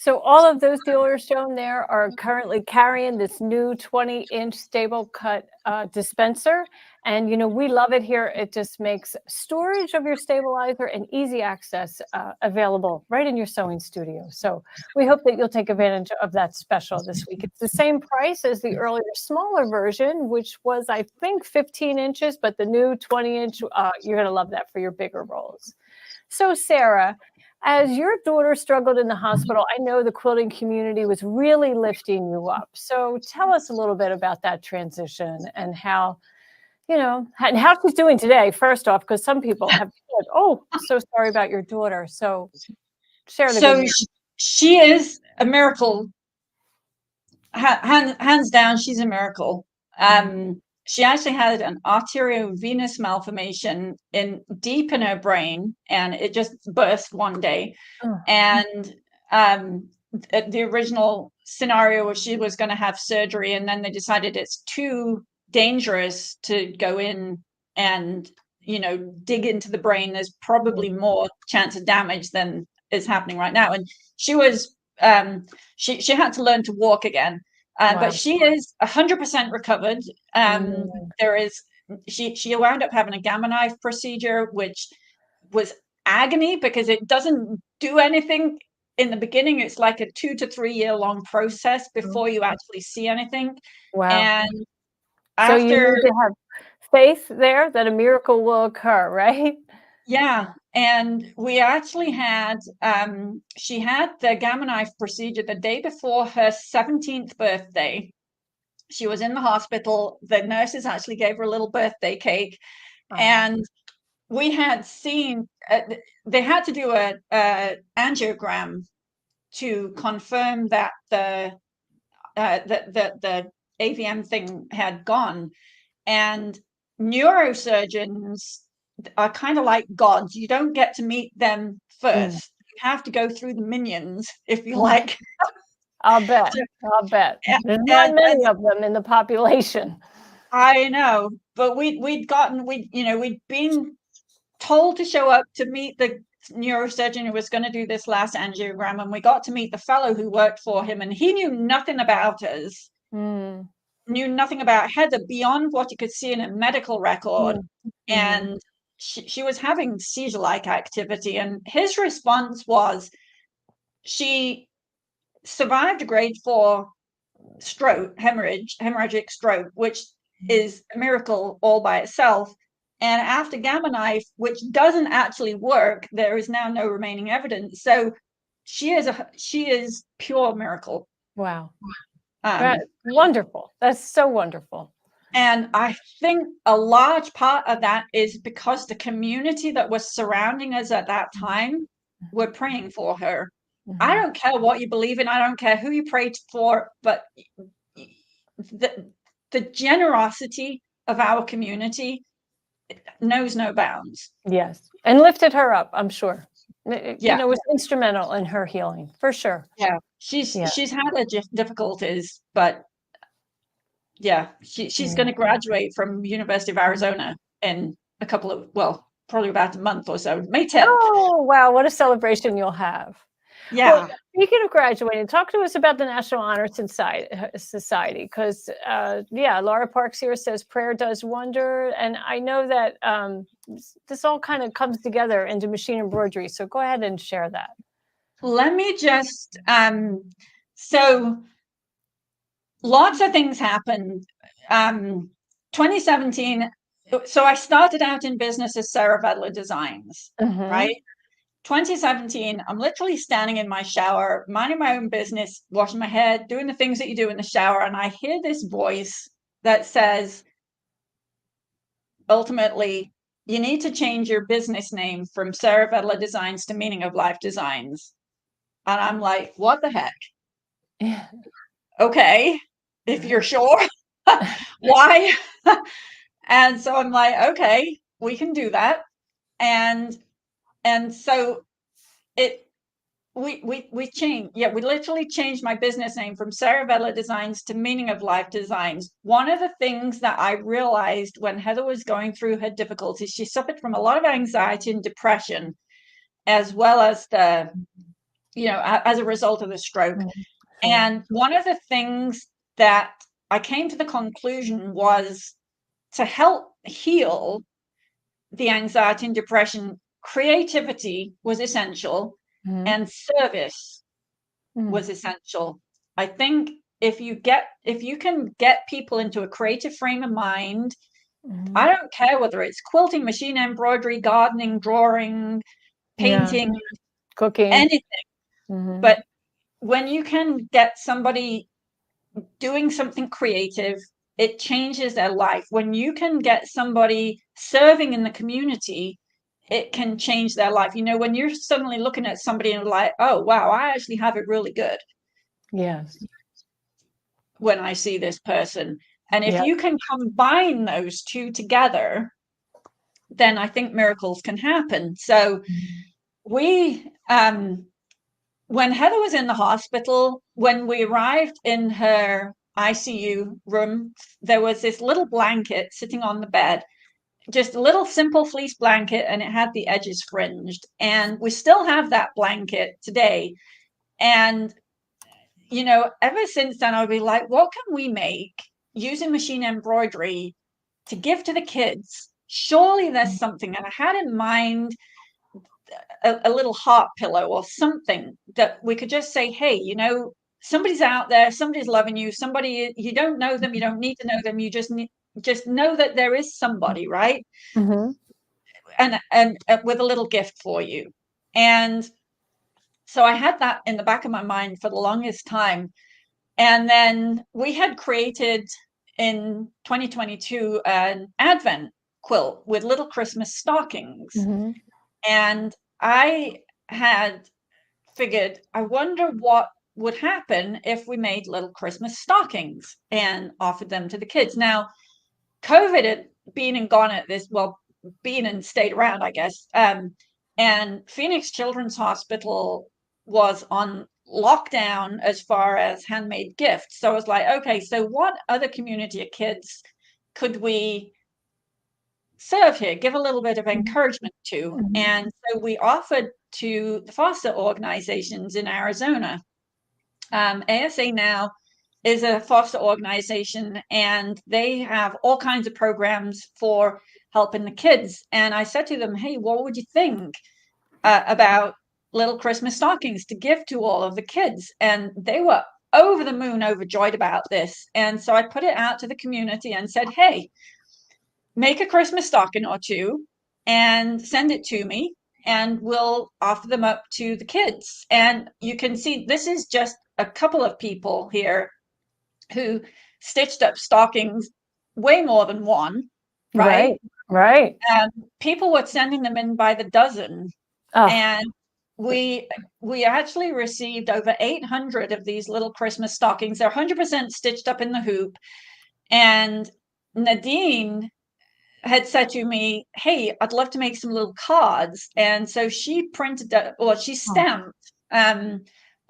So all of those dealers shown there are currently carrying this new 20-inch stable cut dispenser. And, we love it here. It just makes storage of your stabilizer and easy access available right in your sewing studio. So we hope that you'll take advantage of that special this week. It's the same price as the earlier smaller version, which was, I think, 15 inches, but the new 20-inch, you're going to love that for your bigger rolls. So, Sarah, as your daughter struggled in the hospital, I know the quilting community was really lifting you up. So tell us a little bit about that transition and how, and how she's doing today, first off, because some people have said, oh, so sorry about your daughter. So share the good news. She is a miracle. Hands down, she's a miracle. She actually had an arteriovenous malformation deep in her brain, and it just burst one day. Oh. And the original scenario was she was going to have surgery, and then they decided it's too dangerous to go in and dig into the brain. There's probably more chance of damage than is happening right now. And she was she had to learn to walk again. Wow. But she is 100% recovered. She wound up having a gamma knife procedure, which was agony because it doesn't do anything in the beginning. It's like a 2 to 3 year long process before you actually see anything. Wow. And so you need to have faith there that a miracle will occur, right? Yeah. And we actually had, she had the gamma knife procedure the day before her 17th birthday. She was in the hospital. The nurses actually gave her a little birthday cake. Oh. And we had seen, they had to do a angiogram to confirm that the AVM thing had gone. And neurosurgeons are kind of like gods. You don't get to meet them first. You have to go through the minions, if you like. I'll bet. There's not many of them in the population. I know, but we'd been told to show up to meet the neurosurgeon who was going to do this last angiogram, and we got to meet the fellow who worked for him, and he knew nothing about us. Knew nothing about Heather beyond what you could see in a medical record. And she was having seizure-like activity, and his response was she survived a grade 4 stroke, hemorrhagic stroke, which is a miracle all by itself. And after gamma knife, which doesn't actually work, there is now no remaining evidence. So she is pure miracle. Wow. That's wonderful. That's so wonderful. And I think a large part of that is because the community that was surrounding us at that time were praying for her. I don't care what you believe in. I don't care who you prayed for, but the generosity of our community knows no bounds. Yes. And lifted her up, I'm sure. It was instrumental in her healing, for sure. Yeah. She's had her difficulties, but she's going to graduate from University of Arizona in a couple of, probably about a month or so, May 10th. Oh, wow. What a celebration you'll have. Yeah. Well, speaking of graduating, talk to us about the National Honor Society, because, Laura Parks here says prayer does wonder. And I know that this all kind of comes together into machine embroidery. So go ahead and share that. Let me just, so lots of things happened. 2017, so I started out in business as Sarah Vedeler Designs, right? 2017, I'm literally standing in my shower, minding my own business, washing my hair, doing the things that you do in the shower. And I hear this voice that says, ultimately, you need to change your business name from Sarah Vedeler Designs to Meaning of Life Designs. And I'm like, what the heck? Yeah. Okay, if you're sure. Why? And so I'm like, okay, we can do that. And so we changed. Yeah, we literally changed my business name from Sarah Vedeler Designs to Meaning of Life Designs. One of the things that I realized when Heather was going through her difficulties, she suffered from a lot of anxiety and depression, as well as the as a result of the stroke. Sure. And one of the things that I came to the conclusion was to help heal the anxiety and depression, creativity was essential and service was essential. I think if you can get people into a creative frame of mind, I don't care whether it's quilting, machine embroidery, gardening, drawing, painting, cooking, anything. But when you can get somebody doing something creative, it changes their life. When you can get somebody serving in the community, it can change their life. When you're suddenly looking at somebody and like, oh, wow, I actually have it really good. Yes. When I see this person. And if you can combine those two together, then I think miracles can happen. So we, when Heather was in the hospital, when we arrived in her ICU room, there was this little blanket sitting on the bed, just a little simple fleece blanket, and it had the edges fringed. And we still have that blanket today. And, ever since then, I'll be like, what can we make using machine embroidery to give to the kids? Surely there's something. And I had in mind a little heart pillow or something that we could just say, hey, somebody's out there, somebody's loving you, somebody, you don't know them, you don't need to know them, you just know that there is somebody, right? And with a little gift for you. And so I had that in the back of my mind for the longest time. And then we had created in 2022 an Advent quilt with little Christmas stockings. And I had figured, I wonder what would happen if we made little Christmas stockings and offered them to the kids. Now, COVID had been and gone at this, been and stayed around, I guess. And Phoenix Children's Hospital was on lockdown as far as handmade gifts. So I was like, okay, so what other community of kids could we serve here, give a little bit of encouragement to? And so we offered to the foster organizations in Arizona. ASA Now is a foster organization, and they have all kinds of programs for helping the kids. And I said to them, hey, what would you think about little Christmas stockings to give to all of the kids? And they were over the moon, overjoyed about this. And so I put it out to the community and said, hey, make a Christmas stocking or two and send it to me, and we'll offer them up to the kids. And you can see this is just a couple of people here who stitched up stockings, way more than one, right? And people were sending them in by the dozen. And we actually received over 800 of these little Christmas stockings. They're 100% stitched up in the hoop. And Nadine had said to me, hey, I'd love to make some little cards. And so she printed, or she stamped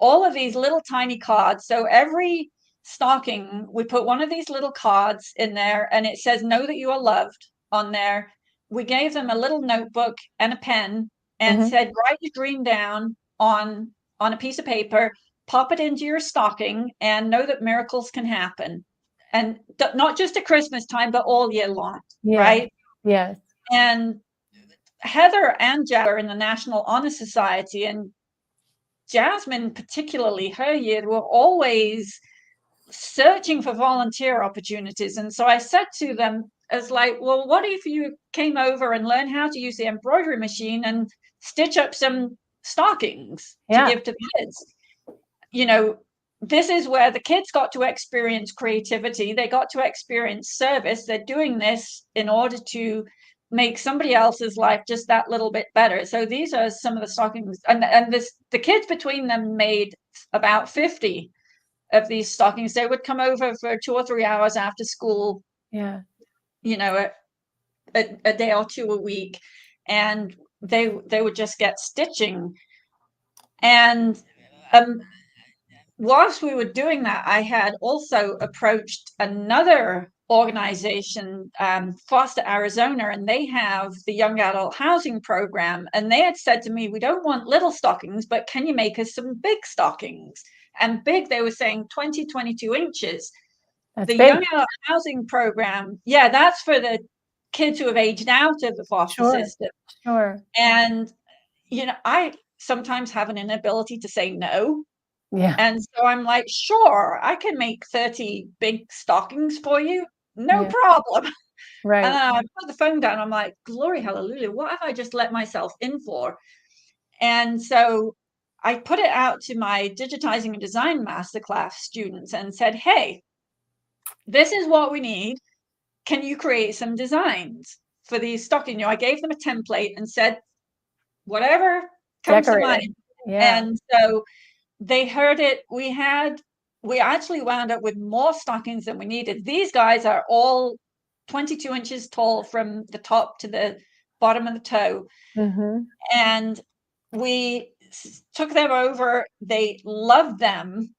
all of these little tiny cards. So every stocking, we put one of these little cards in there, and it says, know that you are loved on there. We gave them a little notebook and a pen and said, write your dream down on a piece of paper, pop it into your stocking, and know that miracles can happen. And not just at Christmas time, but all year long, right? Yes. And Heather and Jasmine are in the National Honor Society, and Jasmine, particularly her year, were always searching for volunteer opportunities. And so I said to them, as like, well, what if you came over and learned how to use the embroidery machine and stitch up some stockings to give to the kids? This is where the kids got to experience creativity. They got to experience service. They're doing this in order to make somebody else's life just that little bit better. So these are some of the stockings. And the kids between them made about 50 of these stockings. They would come over for 2 or 3 hours after school. A day or two a week. And they would just get stitching. And whilst we were doing that, I had also approached another organization, Foster Arizona, and they have the young adult housing program. And they had said to me, we don't want little stockings, but can you make us some big stockings? And big, they were saying 20, 22 inches. That's The big. young adult housing program, yeah, that's for the kids who have aged out of the foster Sure. system. Sure. And, I sometimes have an inability to say no. Yeah. And so I'm like, sure, I can make 30 big stockings for you. No Yeah. problem. Right. And I put the phone down. I'm like, glory, hallelujah. What have I just let myself in for? And so I put it out to my digitizing and design masterclass students and said, hey, this is what we need. Can you create some designs for these stockings? I gave them a template and said, whatever comes to mind. Yeah. And so they heard it. We actually wound up with more stockings than we needed. These guys are all 22 inches tall from the top to the bottom of the toe. Mm-hmm. And we took them over. They loved them.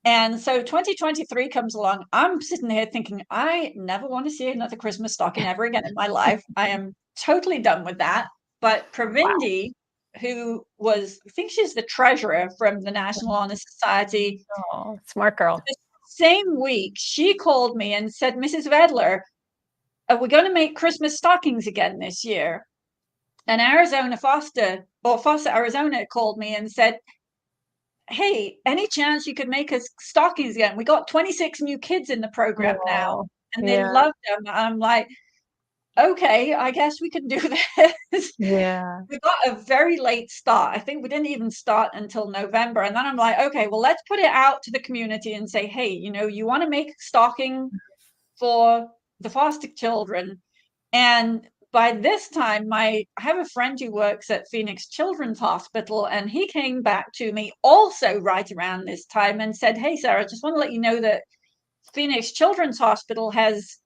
And so 2023 comes along. I'm sitting here thinking, I never want to see another Christmas stocking ever again in my life. I am totally done with that. But Pravindi, who I think she's the treasurer from the National Honor Society. Oh, smart girl. The same week, she called me and said, Mrs. Vedeler, are we going to make Christmas stockings again this year? And Foster Arizona called me and said, hey, any chance you could make us stockings again? We got 26 new kids in the program now, and they love them. I'm like, okay, I guess we can do this. Yeah. We got a very late start. I think we didn't even start until November. And then I'm like, okay, well, let's put it out to the community and say, hey, you want to make a stocking for the foster children. And by this time, I have a friend who works at Phoenix Children's Hospital, and he came back to me also right around this time and said, hey, Sarah, I just want to let you know that Phoenix Children's Hospital has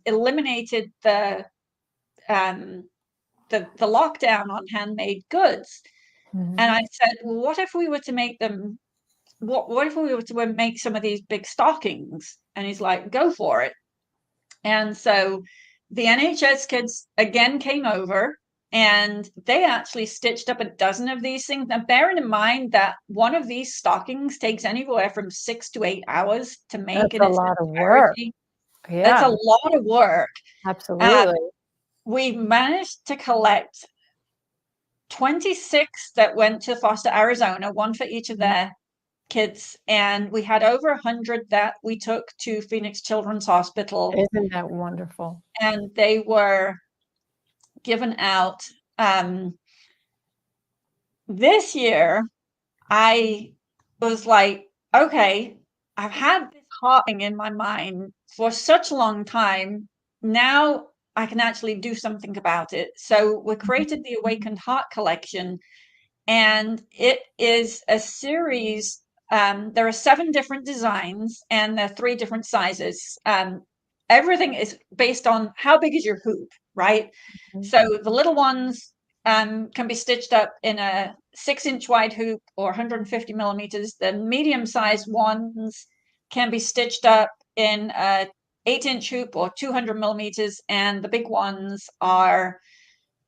eliminated the lockdown on handmade goods. Mm-hmm. And I said, well, what if we were to make them, what if we were to make some of these big stockings? And he's like, go for it. And so the NHS kids again came over, and they actually stitched up a dozen of these things. Now, bearing in mind that one of these stockings takes anywhere from 6 to 8 hours to make. That's a lot of work. Yeah. That's a lot of work. Absolutely. We managed to collect 26 that went to Foster Arizona, one for each of their kids, and we had over 100 that we took to Phoenix Children's Hospital. Isn't that wonderful? And they were given out. This year, I was like, okay, I've had this hopping in my mind for such a long time. Now I can actually do something about it. So we created the Awakened Heart Collection, and it is a series. There are 7 different designs, and there are 3 different sizes. Everything is based on how big is your hoop, right? Mm-hmm. So the little ones can be stitched up in a 6-inch wide hoop or 150 millimeters. The medium-sized ones can be stitched up in a 8-inch hoop or 200 millimeters, and the big ones are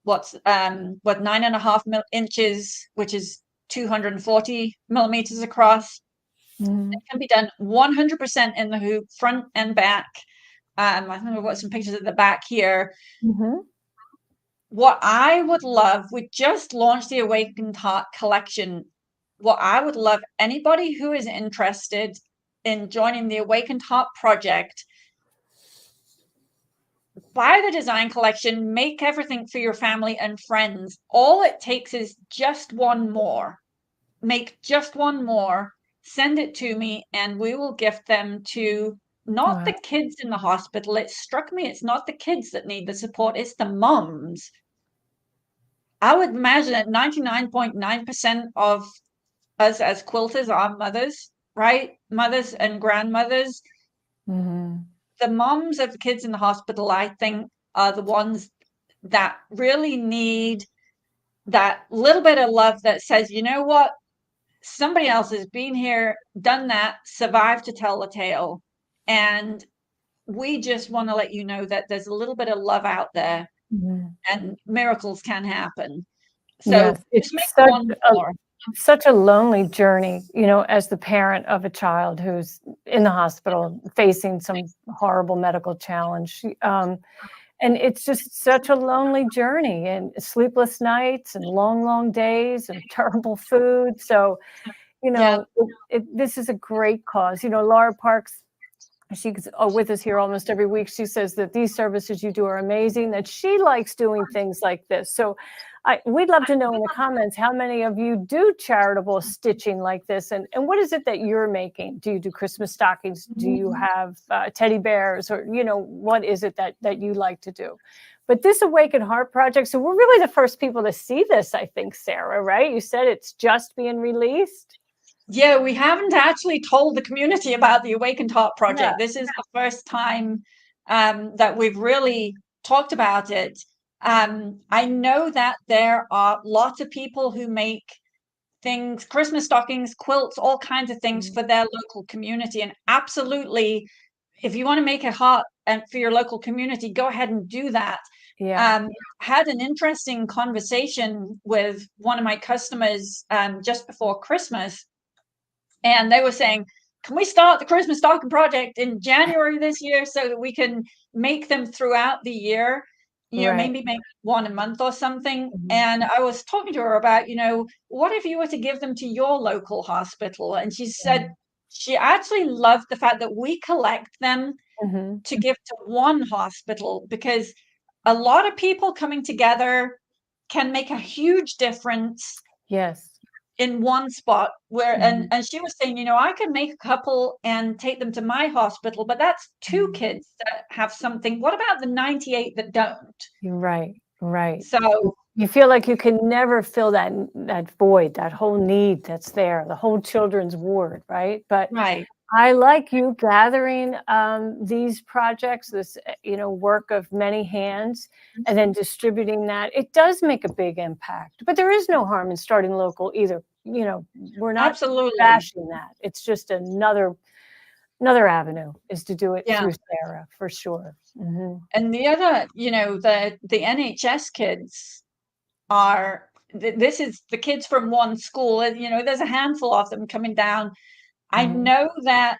9.5 inches, which is 240 millimeters across. Mm-hmm. It can be done 100% in the hoop, front and back. I think I've got some pictures at the back here. Mm-hmm. What I would love, we just launched the Awakened Heart Collection. What I would love anybody who is interested in joining the Awakened Heart Project, buy the design collection, make everything for your family and friends. All it takes is just one more. Make just one more, send it to me, and we will gift them to not the kids in the hospital. It struck me, it's not the kids that need the support, it's the moms. I would imagine that 99.9% of us as quilters are mothers, right? Mothers and grandmothers. Mm-hmm. The moms of the kids in the hospital, I think, are the ones that really need that little bit of love that says, you know what? Somebody else has been here, done that, survived to tell the tale. And we just want to let you know that there's a little bit of love out there Mhm. and miracles can happen. So Yes, it's just make one more. such a lonely journey, as the parent of a child who's in the hospital facing some horrible medical challenge. And it's just such a lonely journey, and sleepless nights and long, long days and terrible food. So, Yeah. this is a great cause. Laura Parks, she's with us here almost every week. She says that these services you do are amazing, that she likes doing things like this. So we'd love to know in the comments how many of you do charitable stitching like this, and what is it that you're making? Do you do Christmas stockings? Do you have teddy bears, or what is it that you like to do? But this Awaken Heart project, so we're really the first people to see this, I think, Sarah, right? You said it's just being released. Yeah, we haven't actually told the community about the Awakened Heart project. Yeah. This is the first time that we've really talked about it. I know that there are lots of people who make things, Christmas stockings, quilts, all kinds of things for their local community. And absolutely, if you want to make a heart and for your local community, go ahead and do that. Yeah. Had an interesting conversation with one of my customers just before Christmas. And they were saying, can we start the Christmas stocking project in January this year so that we can make them throughout the year? Right. Maybe make one a month or something. Mhm. And I was talking to her about, what if you were to give them to your local hospital? And she said she actually loved the fact that we collect them Mhm. to give to one hospital, because a lot of people coming together can make a huge difference Yes. in one spot where Mhm. and she was saying, I can make a couple and take them to my hospital, but that's two kids that have something. What about the 98 that don't? You're right. Right. So You feel like you can never fill that void, that whole need that's there, the whole children's ward, right? But right. I like you gathering these projects, this work of many hands, and then distributing that. It does make a big impact. But there is no harm in starting local either. We're not Absolutely. bashing that. It's just another avenue is to do it Yeah. through Sarah, for sure. Mhm. And the other, the NHS kids are this is the kids from one school, and there's a handful of them coming down. I Mhm. know that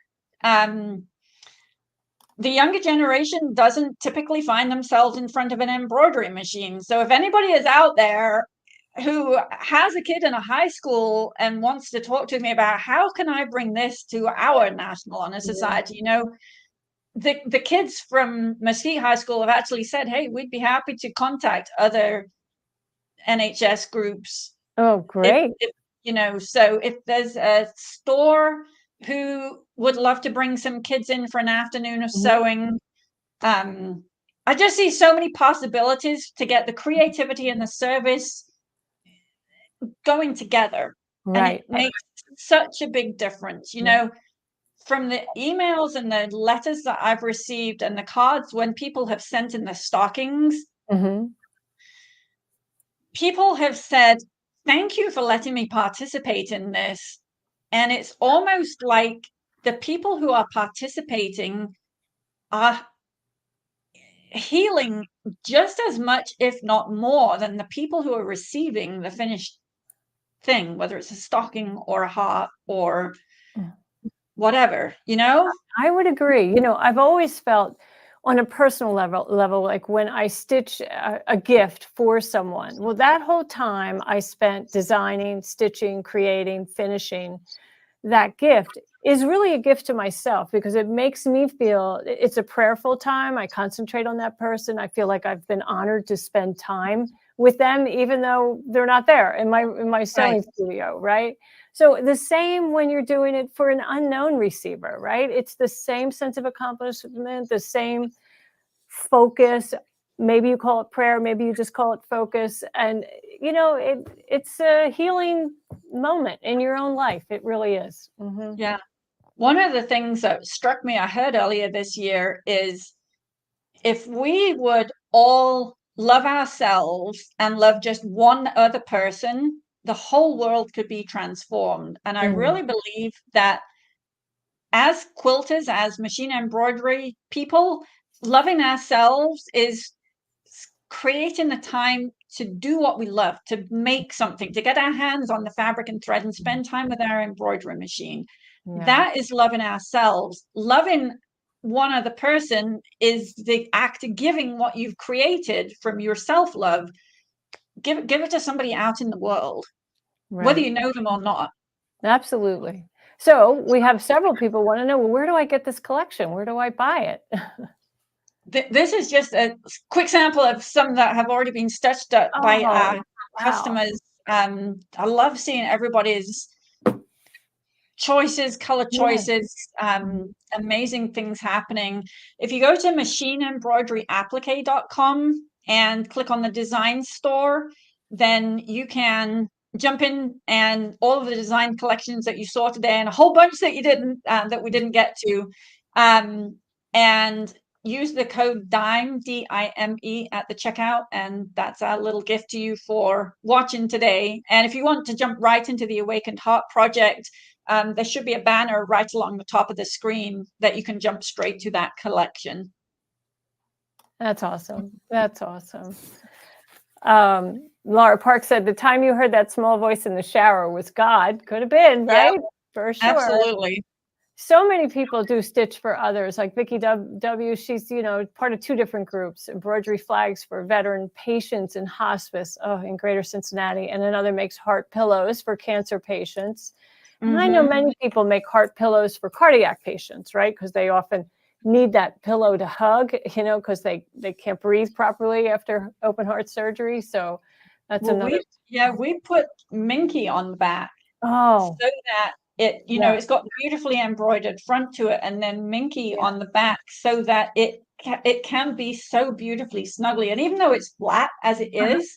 the younger generation doesn't typically find themselves in front of an embroidery machine. So if anybody is out there who has a kid in a high school and wants to talk to me about how can I bring this to our National Honor Society, the kids from Mesquite High School have actually said, hey, we'd be happy to contact other NHS groups. Oh, great. So if there's a store who would love to bring some kids in for an afternoon of sewing, I just see so many possibilities to get the creativity and the service going together. Right. And it makes such a big difference, from the emails and the letters that I've received and the cards when people have sent in the stockings. Mhm. People have said, thank you for letting me participate in this. And it's almost like the people who are participating are healing just as much, if not more, than the people who are receiving the finished thing, whether it's a stocking or a heart or whatever, I would agree. I've always felt on a personal level, like when I stitch a gift for someone, well, that whole time I spent designing, stitching, creating, finishing that gift is really a gift to myself, because it makes me feel it's a prayerful time. I concentrate on that person. I feel like I've been honored to spend time with them, even though they're not there in my sewing studio, right? So the same when you're doing it for an unknown receiver, right? It's the same sense of accomplishment, the same focus. Maybe you call it prayer, maybe you just call it focus. And it's a healing moment in your own life. It really is. Mm-hmm. Yeah. One of the things that struck me, I heard earlier this year, is if we would all love ourselves and love just one other person, the whole world could be transformed. And I really believe that as quilters, as machine embroidery people, loving ourselves is creating the time to do what we love, to make something, to get our hands on the fabric and thread and spend time with our embroidery machine. Yeah. That is loving ourselves. Loving one other person is the act of giving what you've created from your self-love. Give it to somebody out in the world, whether Right. you know them or not. Absolutely. So we have several people want to know, well, where do I get this collection? Where do I buy it? This is just a quick sample of some that have already been stitched up by Oh, our wow. customers. I love seeing everybody's choices, color Yeah. choices, amazing things happening. If you go to machineembroideryapplique.com and click on the design store, then you can jump in, and all of the design collections that you saw today and a whole bunch that you didn't, that we didn't get to, and use the code DIME, DIME, at the checkout, and that's our little gift to you for watching today. And if you want to jump right into the Awakened Heart project, there should be a banner right along the top of the screen that you can jump straight to that collection. That's awesome. That's awesome. Laura Park said the time you heard that small voice in the shower was God. Could have been, right? Yep, For sure. absolutely. So many people do stitch for others, like Vicki W. She's, part of two different groups, embroidery flags for veteran patients in hospice in Greater Cincinnati, and another makes heart pillows for cancer patients. And I know many people make heart pillows for cardiac patients, right? Because they often need that pillow to hug, because they can't breathe properly after open heart surgery. So that's another. We put Minky on the back. Oh, so that it's got beautifully embroidered front to it, and then Minky on the back, so that it can be so beautifully snuggly. And even though it's flat as it is,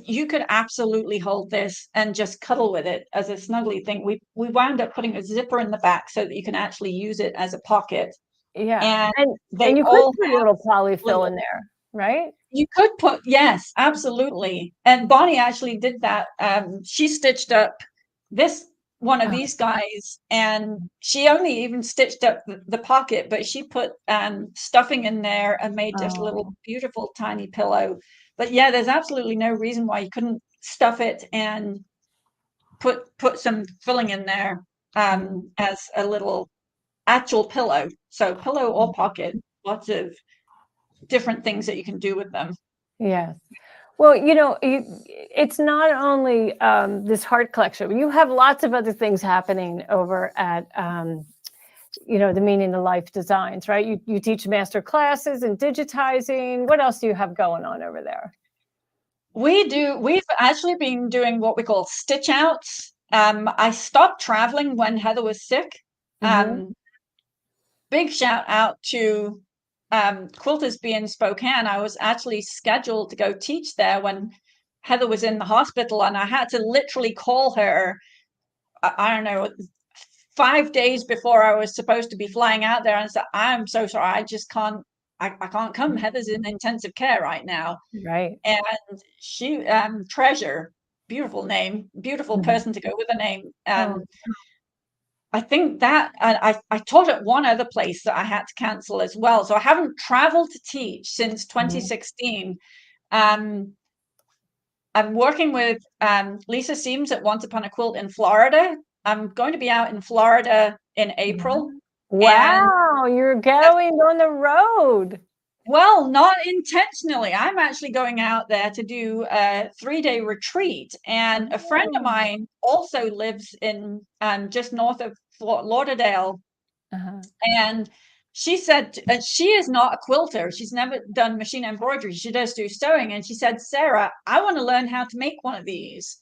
you could absolutely hold this and just cuddle with it as a snuggly thing. We wound up putting a zipper in the back so that you can actually use it as a pocket. yeah. And you could put a little polyfill in there, right? You could put, yes, absolutely. And Bonnie actually did that. She stitched up one of these guys, and she only even stitched up the pocket, but she put stuffing in there and made just a little beautiful tiny pillow. But yeah, there's absolutely no reason why you couldn't stuff it and put some filling in there as a little actual pillow. So pillow or pocket, lots of different things that you can do with them. Yes. Well, it's not only this heart collection. You have lots of other things happening over at, the Meaning of Life Designs, right? You teach master classes and digitizing. What else do you have going on over there? We've actually been doing what we call stitch outs. I stopped traveling when Heather was sick. Big shout out to Quilters Bee in Spokane. I was actually scheduled to go teach there when Heather was in the hospital, and I had to literally call her, I don't know, 5 days before I was supposed to be flying out there, and said, I'm so sorry, I just can't, I can't come. Heather's in intensive care right now. Right. And she, Treasure, beautiful name, beautiful person to go with a name. I think that I taught at one other place that I had to cancel as well. So I haven't traveled to teach since 2016. I'm working with Lisa Seams at Once Upon a Quilt in Florida. I'm going to be out in Florida in April. Wow, you're going on the road. Well, not intentionally. I'm actually going out there to do a 3-day retreat. And a friend of mine also lives in just north of Fort Lauderdale. And she said, she is not a quilter. She's never done machine embroidery. She does do sewing. And she said, Sarah, I want to learn how to make one of these.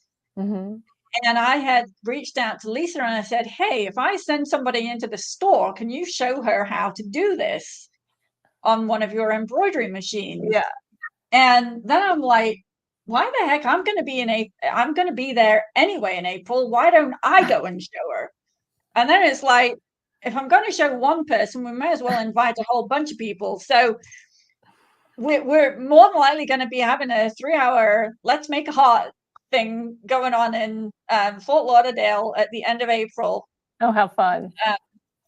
And I had reached out to Lisa and I said, hey, if I send somebody into the store, can you show her how to do this on one of your embroidery machines? Yeah. And then I'm like, why the heck? I'm going to be there anyway in April. Why don't I go and show her? And then it's like, if I'm going to show one person, we may as well invite a whole bunch of people. So we're more than likely going to be having a 3-hour Let's Make a Heart thing going on in Fort Lauderdale at the end of April. Oh, how fun.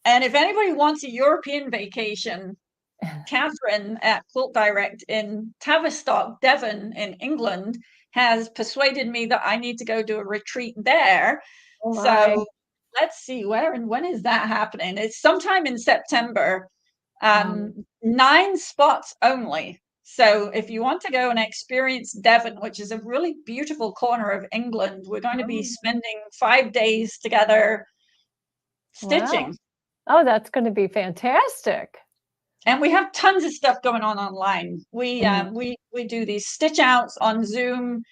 And if anybody wants a European vacation, Catherine at Quilt Direct in Tavistock, Devon in England has persuaded me that I need to go do a retreat there. Oh my. So let's see, where and when is that happening? It's sometime in September. 9 spots only. So if you want to go and experience Devon, which is a really beautiful corner of England, we're going to be spending 5 days together stitching. Wow. Oh, that's going to be fantastic. And we have tons of stuff going on online. We do these stitch outs on Zoom,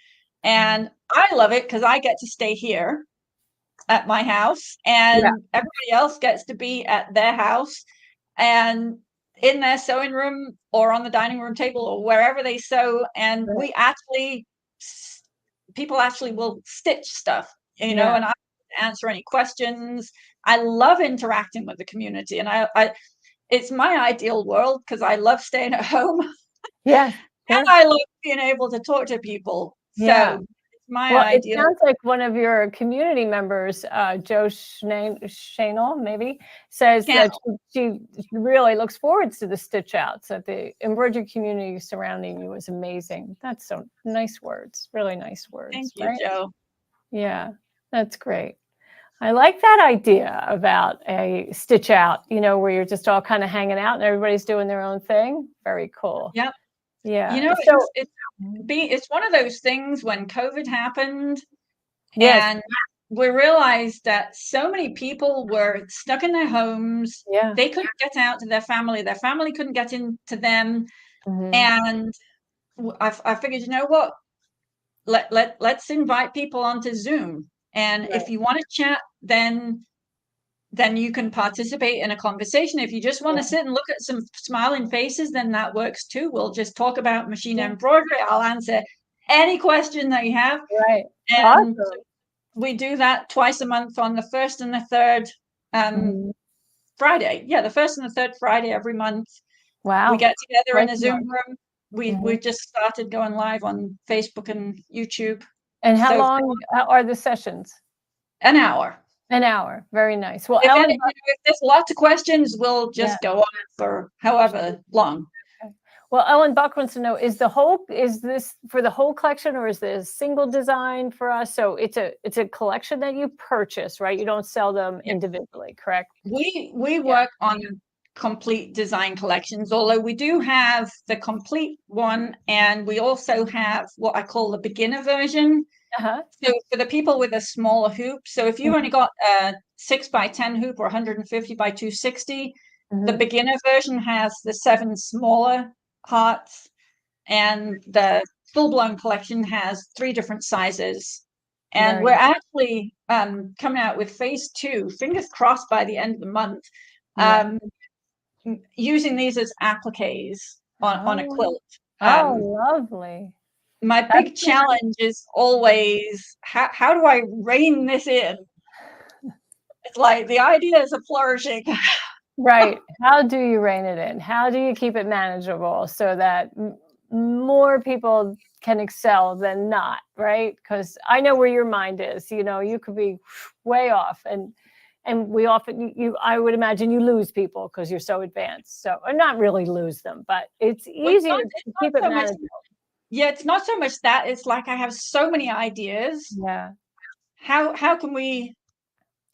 and I love it because I get to stay here at my house, and everybody else gets to be at their house and in their sewing room or on the dining room table or wherever they sew. And we actually, people actually will stitch stuff, you know, and I answer any questions. I love interacting with the community, and I it's my ideal world because I love staying at home. Yeah. And I love being able to talk to people. So it's my ideal. It sounds like one of your community members, Joe Shanel, maybe, says that she really looks forward to the stitch outs, that the embroidery community surrounding you is amazing. That's so nice words, really nice words. Thank you, Joe. Yeah, that's great. I like that idea about a stitch out, you know, where you're just all kind of hanging out and everybody's doing their own thing. Very cool. Yep. Yeah. You know, it's one of those things when COVID happened, and we realized that so many people were stuck in their homes. They couldn't get out to their family couldn't get into them. And I figured, you know what, let's invite people onto Zoom. And if you want to chat, then you can participate in a conversation. If you just want to sit and look at some smiling faces, then that works too. We'll just talk about machine embroidery. I'll answer any question that you have. Right. And we do that twice a month on the first and the third Friday. Yeah, the first and the third Friday every month. Wow. We get together in a Zoom room. We just started going live on Facebook and YouTube. And how long are the sessions? An hour. An hour. Very nice. Well, if there's lots of questions, we'll just go on for however long. Well, Ellen Buck wants to know, is this for the whole collection, or is this a single design for us? So it's a collection that you purchase, right? You don't sell them individually, correct? We work on complete design collections, although we do have the complete one, and we also have what I call the beginner version. So for the people with a smaller hoop, so if you've only got a 6x10 hoop or 150 by 260, the beginner version has the 7 smaller hearts, and the full-blown collection has 3 different sizes. And we're actually coming out with phase 2, fingers crossed by the end of the month, using these as appliques on a quilt. Lovely. My big challenge is always, how do I rein this in? It's like the ideas are flourishing. Right. How do you rein it in? How do you keep it manageable so that more people can excel than not, right? Because I know where your mind is. You know, you could be way off, and we often, I would imagine you lose people because you're so advanced. So, or not really lose them, but it's easier to keep it manageable. Yeah, it's not so much that. It's like I have so many ideas. Yeah. How can we?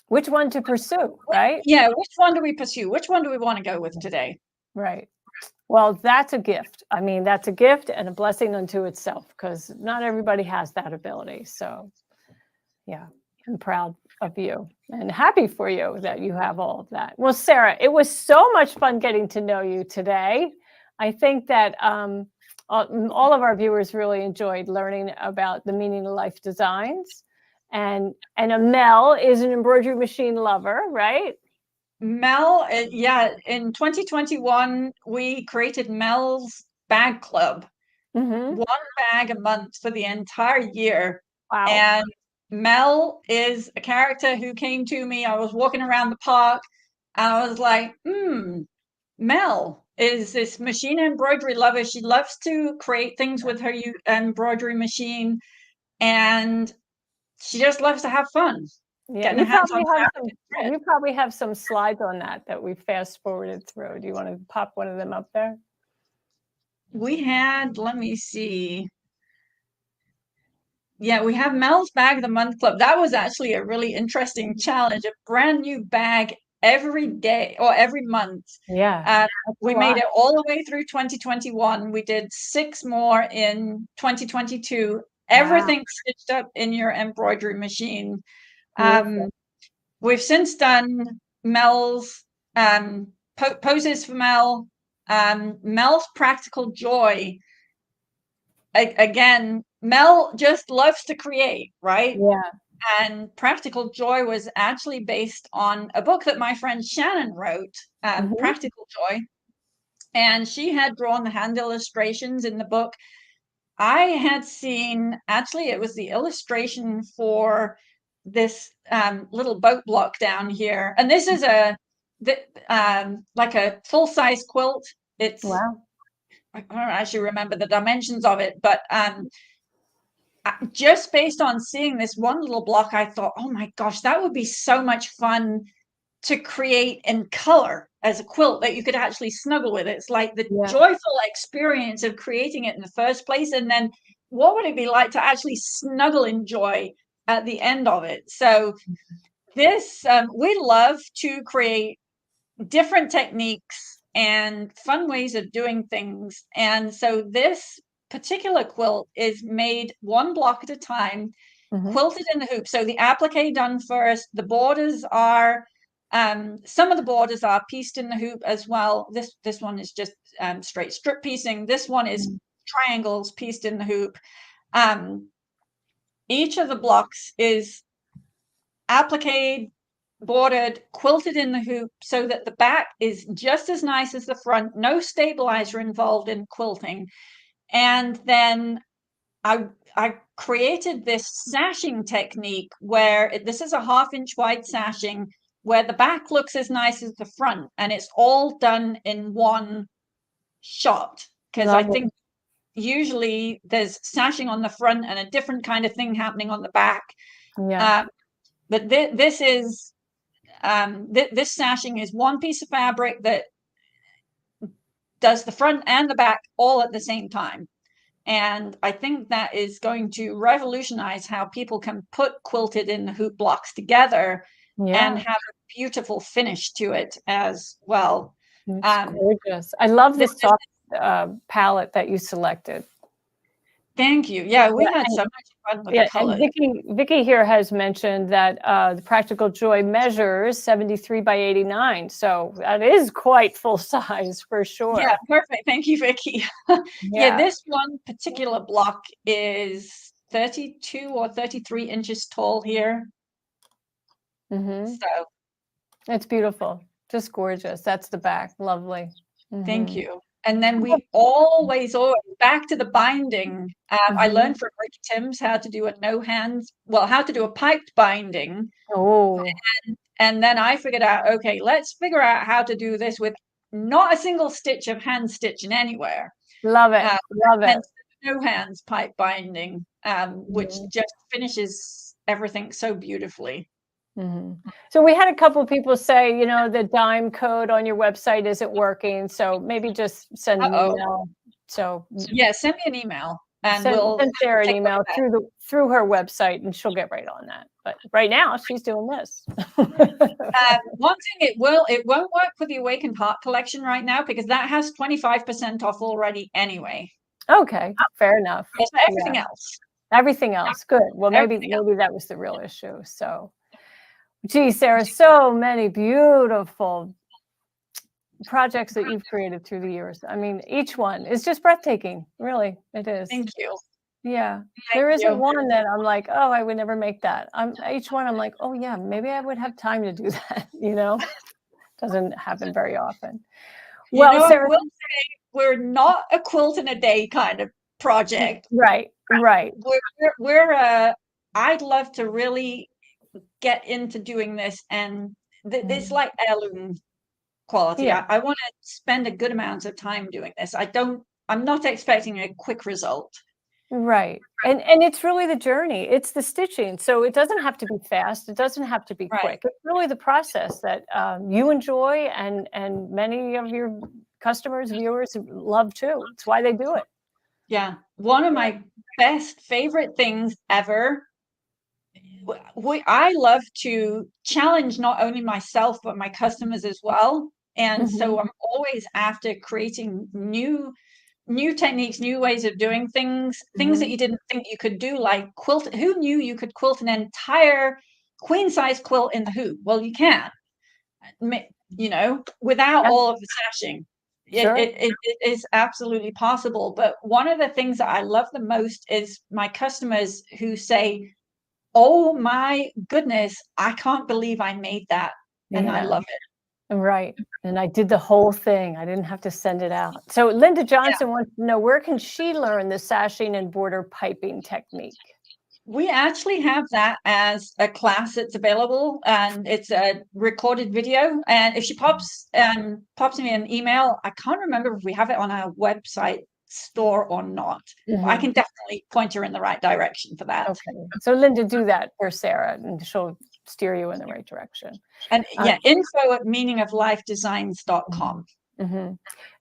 Which one to pursue, right? Yeah, which one do we pursue? Which one do we want to go with today? Right. Well, that's a gift. I mean, that's a gift and a blessing unto itself, because not everybody has that ability. So, yeah, I'm proud of you and happy for you that you have all of that. Well, Sarah, it was so much fun getting to know you today. I think that all of our viewers really enjoyed learning about the Meaning of Life designs. And Mel is an embroidery machine lover, right? Mel, in 2021, we created Mel's Bag Club. 1 bag a month for the entire year. Wow. And Mel is a character who came to me. I was walking around the park and I was like, Mel is this machine embroidery lover. She loves to create things with her embroidery machine, and she just loves to have fun. Yeah, getting you a hands probably on have fabric some. and thread. You probably have some slides on that we fast forwarded through. Do you want to pop one of them up there? We had, let me see. Yeah, we have Mel's Bag of the Month Club. That was actually a really interesting challenge, a brand new bag every day or every month. Yeah, We made it all the way through 2021. We did 6 more in 2022. Everything stitched up in your embroidery machine. Beautiful. We've since done Mel's poses for Mel, Mel's Practical Joy. Again, Mel just loves to create, right? Yeah. And Practical Joy was actually based on a book that my friend Shannon wrote, Practical Joy. And she had drawn the hand illustrations in the book. I had seen, actually, it was the illustration for this little boat block down here. And this is like a full-size quilt. It's, Wow. I don't actually remember the dimensions of it, but just based on seeing this one little block, I thought, oh my gosh, that would be so much fun to create in color as a quilt that you could actually snuggle with. It's like the joyful experience of creating it in the first place. And then what would it be like to actually snuggle in joy at the end of it? So this, we love to create different techniques and fun ways of doing things. And so this particular quilt is made one block at a time, quilted in the hoop. So the applique done first, the borders are some of the borders are pieced in the hoop as well. This one is just straight strip piecing. This one is triangles pieced in the hoop. Each of the blocks is appliqued, bordered, quilted in the hoop so that the back is just as nice as the front. No stabilizer involved in quilting. And then I created this sashing technique where this is a 1/2 inch wide sashing where the back looks as nice as the front, and it's all done in one shot. Because I think usually there's sashing on the front and a different kind of thing happening on the back. Yeah. But this is this sashing is one piece of fabric that does the front and the back all at the same time. And I think that is going to revolutionize how people can put quilted in the hoop blocks together and have a beautiful finish to it as well. It's gorgeous. I love this soft palette that you selected. Thank you. Yeah, we had so much fun with the colors. And Vicky here has mentioned that the Practical Joy measures 73 by 89. So that is quite full size for sure. Yeah, perfect. Thank you, Vicky. Yeah, this one particular block is 32 or 33 inches tall here. So it's beautiful. Just gorgeous. That's the back. Lovely. Thank you. And then we always back to the binding. I learned from Ricky Timms how to do how to do a piped binding. And then I figured out, okay, let's figure out how to do this with not a single stitch of hand stitching anywhere. Love it. Love it. No hands pipe binding, which just finishes everything so beautifully. So we had a couple of people say, the dime code on your website isn't working. So maybe just send an email. So yeah, send me an email and send Sarah an email through her website, and she'll get right on that. But right now she's doing this. One thing it won't work for the Awakened Heart collection right now because that has 25% off already anyway. Okay, fair enough. Everything else. Good. Well, maybe that was the real issue. So. Gee, Sarah, so many beautiful projects that you've created through the years. I mean, each one is just breathtaking. Really, it is. Thank you. Yeah. There isn't one that I'm like, oh, I would never make that. Each one I'm like, oh yeah, maybe I would have time to do that. Doesn't happen very often. Well, Sarah, I will say we're not a quilt in a day kind of project. Right. We're I'd love to really get into doing this, and this like heirloom quality. I want to spend a good amount of time doing this. I'm not expecting a quick result. Right. And it's really the journey. It's the stitching. So it doesn't have to be fast. It doesn't have to be Right. quick. It's really the process that you enjoy and many of your customers, viewers love too. It's why they do it. Yeah. One of my best favorite things ever. I love to challenge not only myself but my customers as well. And so I'm always after creating new techniques, new ways of doing things that you didn't think you could do, like quilt. Who knew you could quilt an entire queen size quilt in the hoop? Well, you can, without Yeah, all of the sashing. sure. It is absolutely possible. But one of the things that I love the most is my customers who say, "Oh my goodness, I can't believe I made that." And I Yeah. love it. Right. And I did the whole thing. I didn't have to send it out. So Linda Johnson wants to know, where can she learn the sashing and border piping technique? We actually have that as a class that's available, and it's a recorded video. And if she pops me an email, I can't remember if we have it on our website store or not. I can definitely point her in the right direction for that. Okay. So Linda, do that for Sarah and she'll steer you in the right direction. And info@meaningoflifedesigns.com.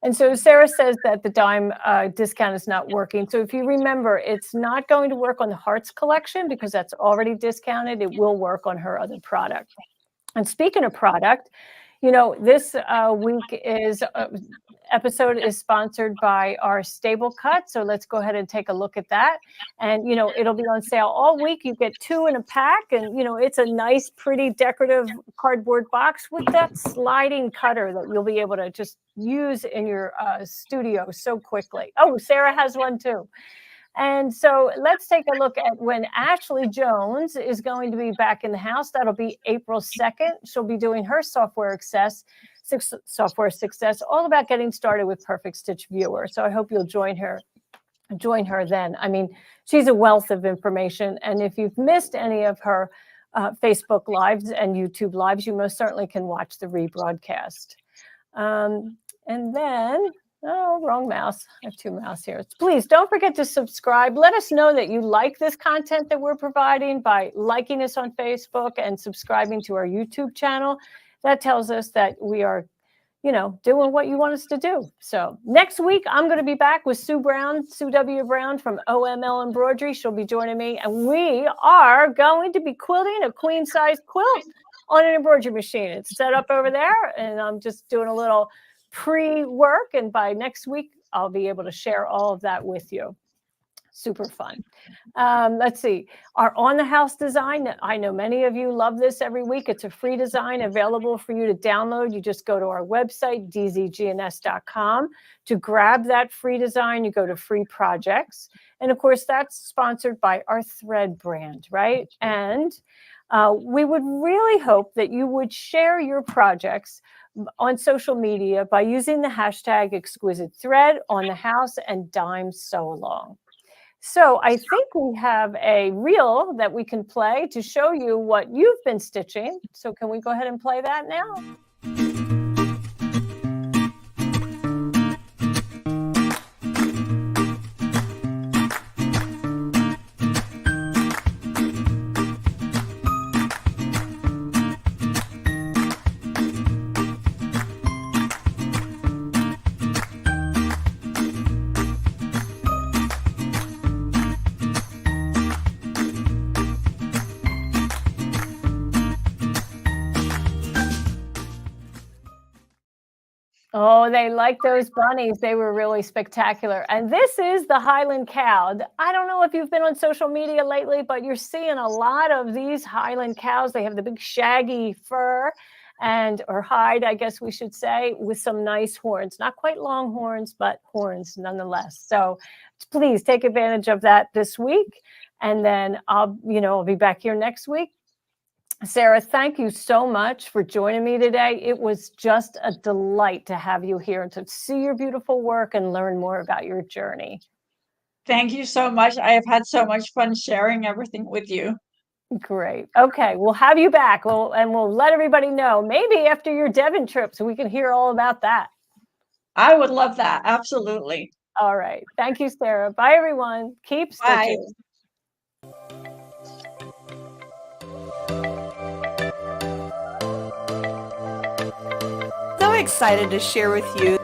And so Sarah says that the dime discount is not working. So if you remember, it's not going to work on the Hearts collection because that's already discounted. It will work on her other product. And speaking of product, this week episode is sponsored by our Stable Cut. So let's go ahead and take a look at that. And, it'll be on sale all week. You get 2 in a pack. And, it's a nice, pretty decorative cardboard box with that sliding cutter that you'll be able to just use in your studio so quickly. Oh, Sarah has one too. And so let's take a look at when Ashley Jones is going to be back in the house. That'll be April 2nd. She'll be doing her software success, all about getting started with Perfect Stitch Viewer. So I hope you'll join her then. I mean, she's a wealth of information. And if you've missed any of her Facebook Lives and YouTube Lives, you most certainly can watch the rebroadcast. And then... Oh, wrong mouse. I have 2 mouse here. Please don't forget to subscribe. Let us know that you like this content that we're providing by liking us on Facebook and subscribing to our YouTube channel. That tells us that we are, doing what you want us to do. So next week, I'm going to be back with Sue W. Brown from OML Embroidery. She'll be joining me. And we are going to be quilting a queen size quilt on an embroidery machine. It's set up over there. And I'm just doing a little pre-work, and by next week I'll be able to share all of that with you. Super fun. Let's see, our on the house design. I know many of you love this every week. It's a free design available for you to download. You just go to our website dzgns.com to grab that free design. You go to free projects, and of course that's sponsored by our Thread brand, right? And we would really hope that you would share your projects on social media by using the hashtag exquisite thread on the house and dime sew along. So I think we have a reel that we can play to show you what you've been stitching. So can we go ahead and play that now? Oh, they like those bunnies. They were really spectacular. And this is the Highland cow. I don't know if you've been on social media lately, but you're seeing a lot of these Highland cows. They have the big shaggy fur or hide, I guess we should say, with some nice horns. Not quite long horns, but horns nonetheless. So please take advantage of that this week. And then I'll be back here next week. Sarah, thank you so much for joining me today. It was just a delight to have you here and to see your beautiful work and learn more about your journey. Thank you so much. I have had so much fun sharing everything with you. Great. Okay, we'll have you back. And we'll let everybody know, maybe after your Devon trip, so we can hear all about that. I would love that. Absolutely. All right. Thank you, Sarah. Bye, everyone. Keep Bye. stitching. So excited to share with you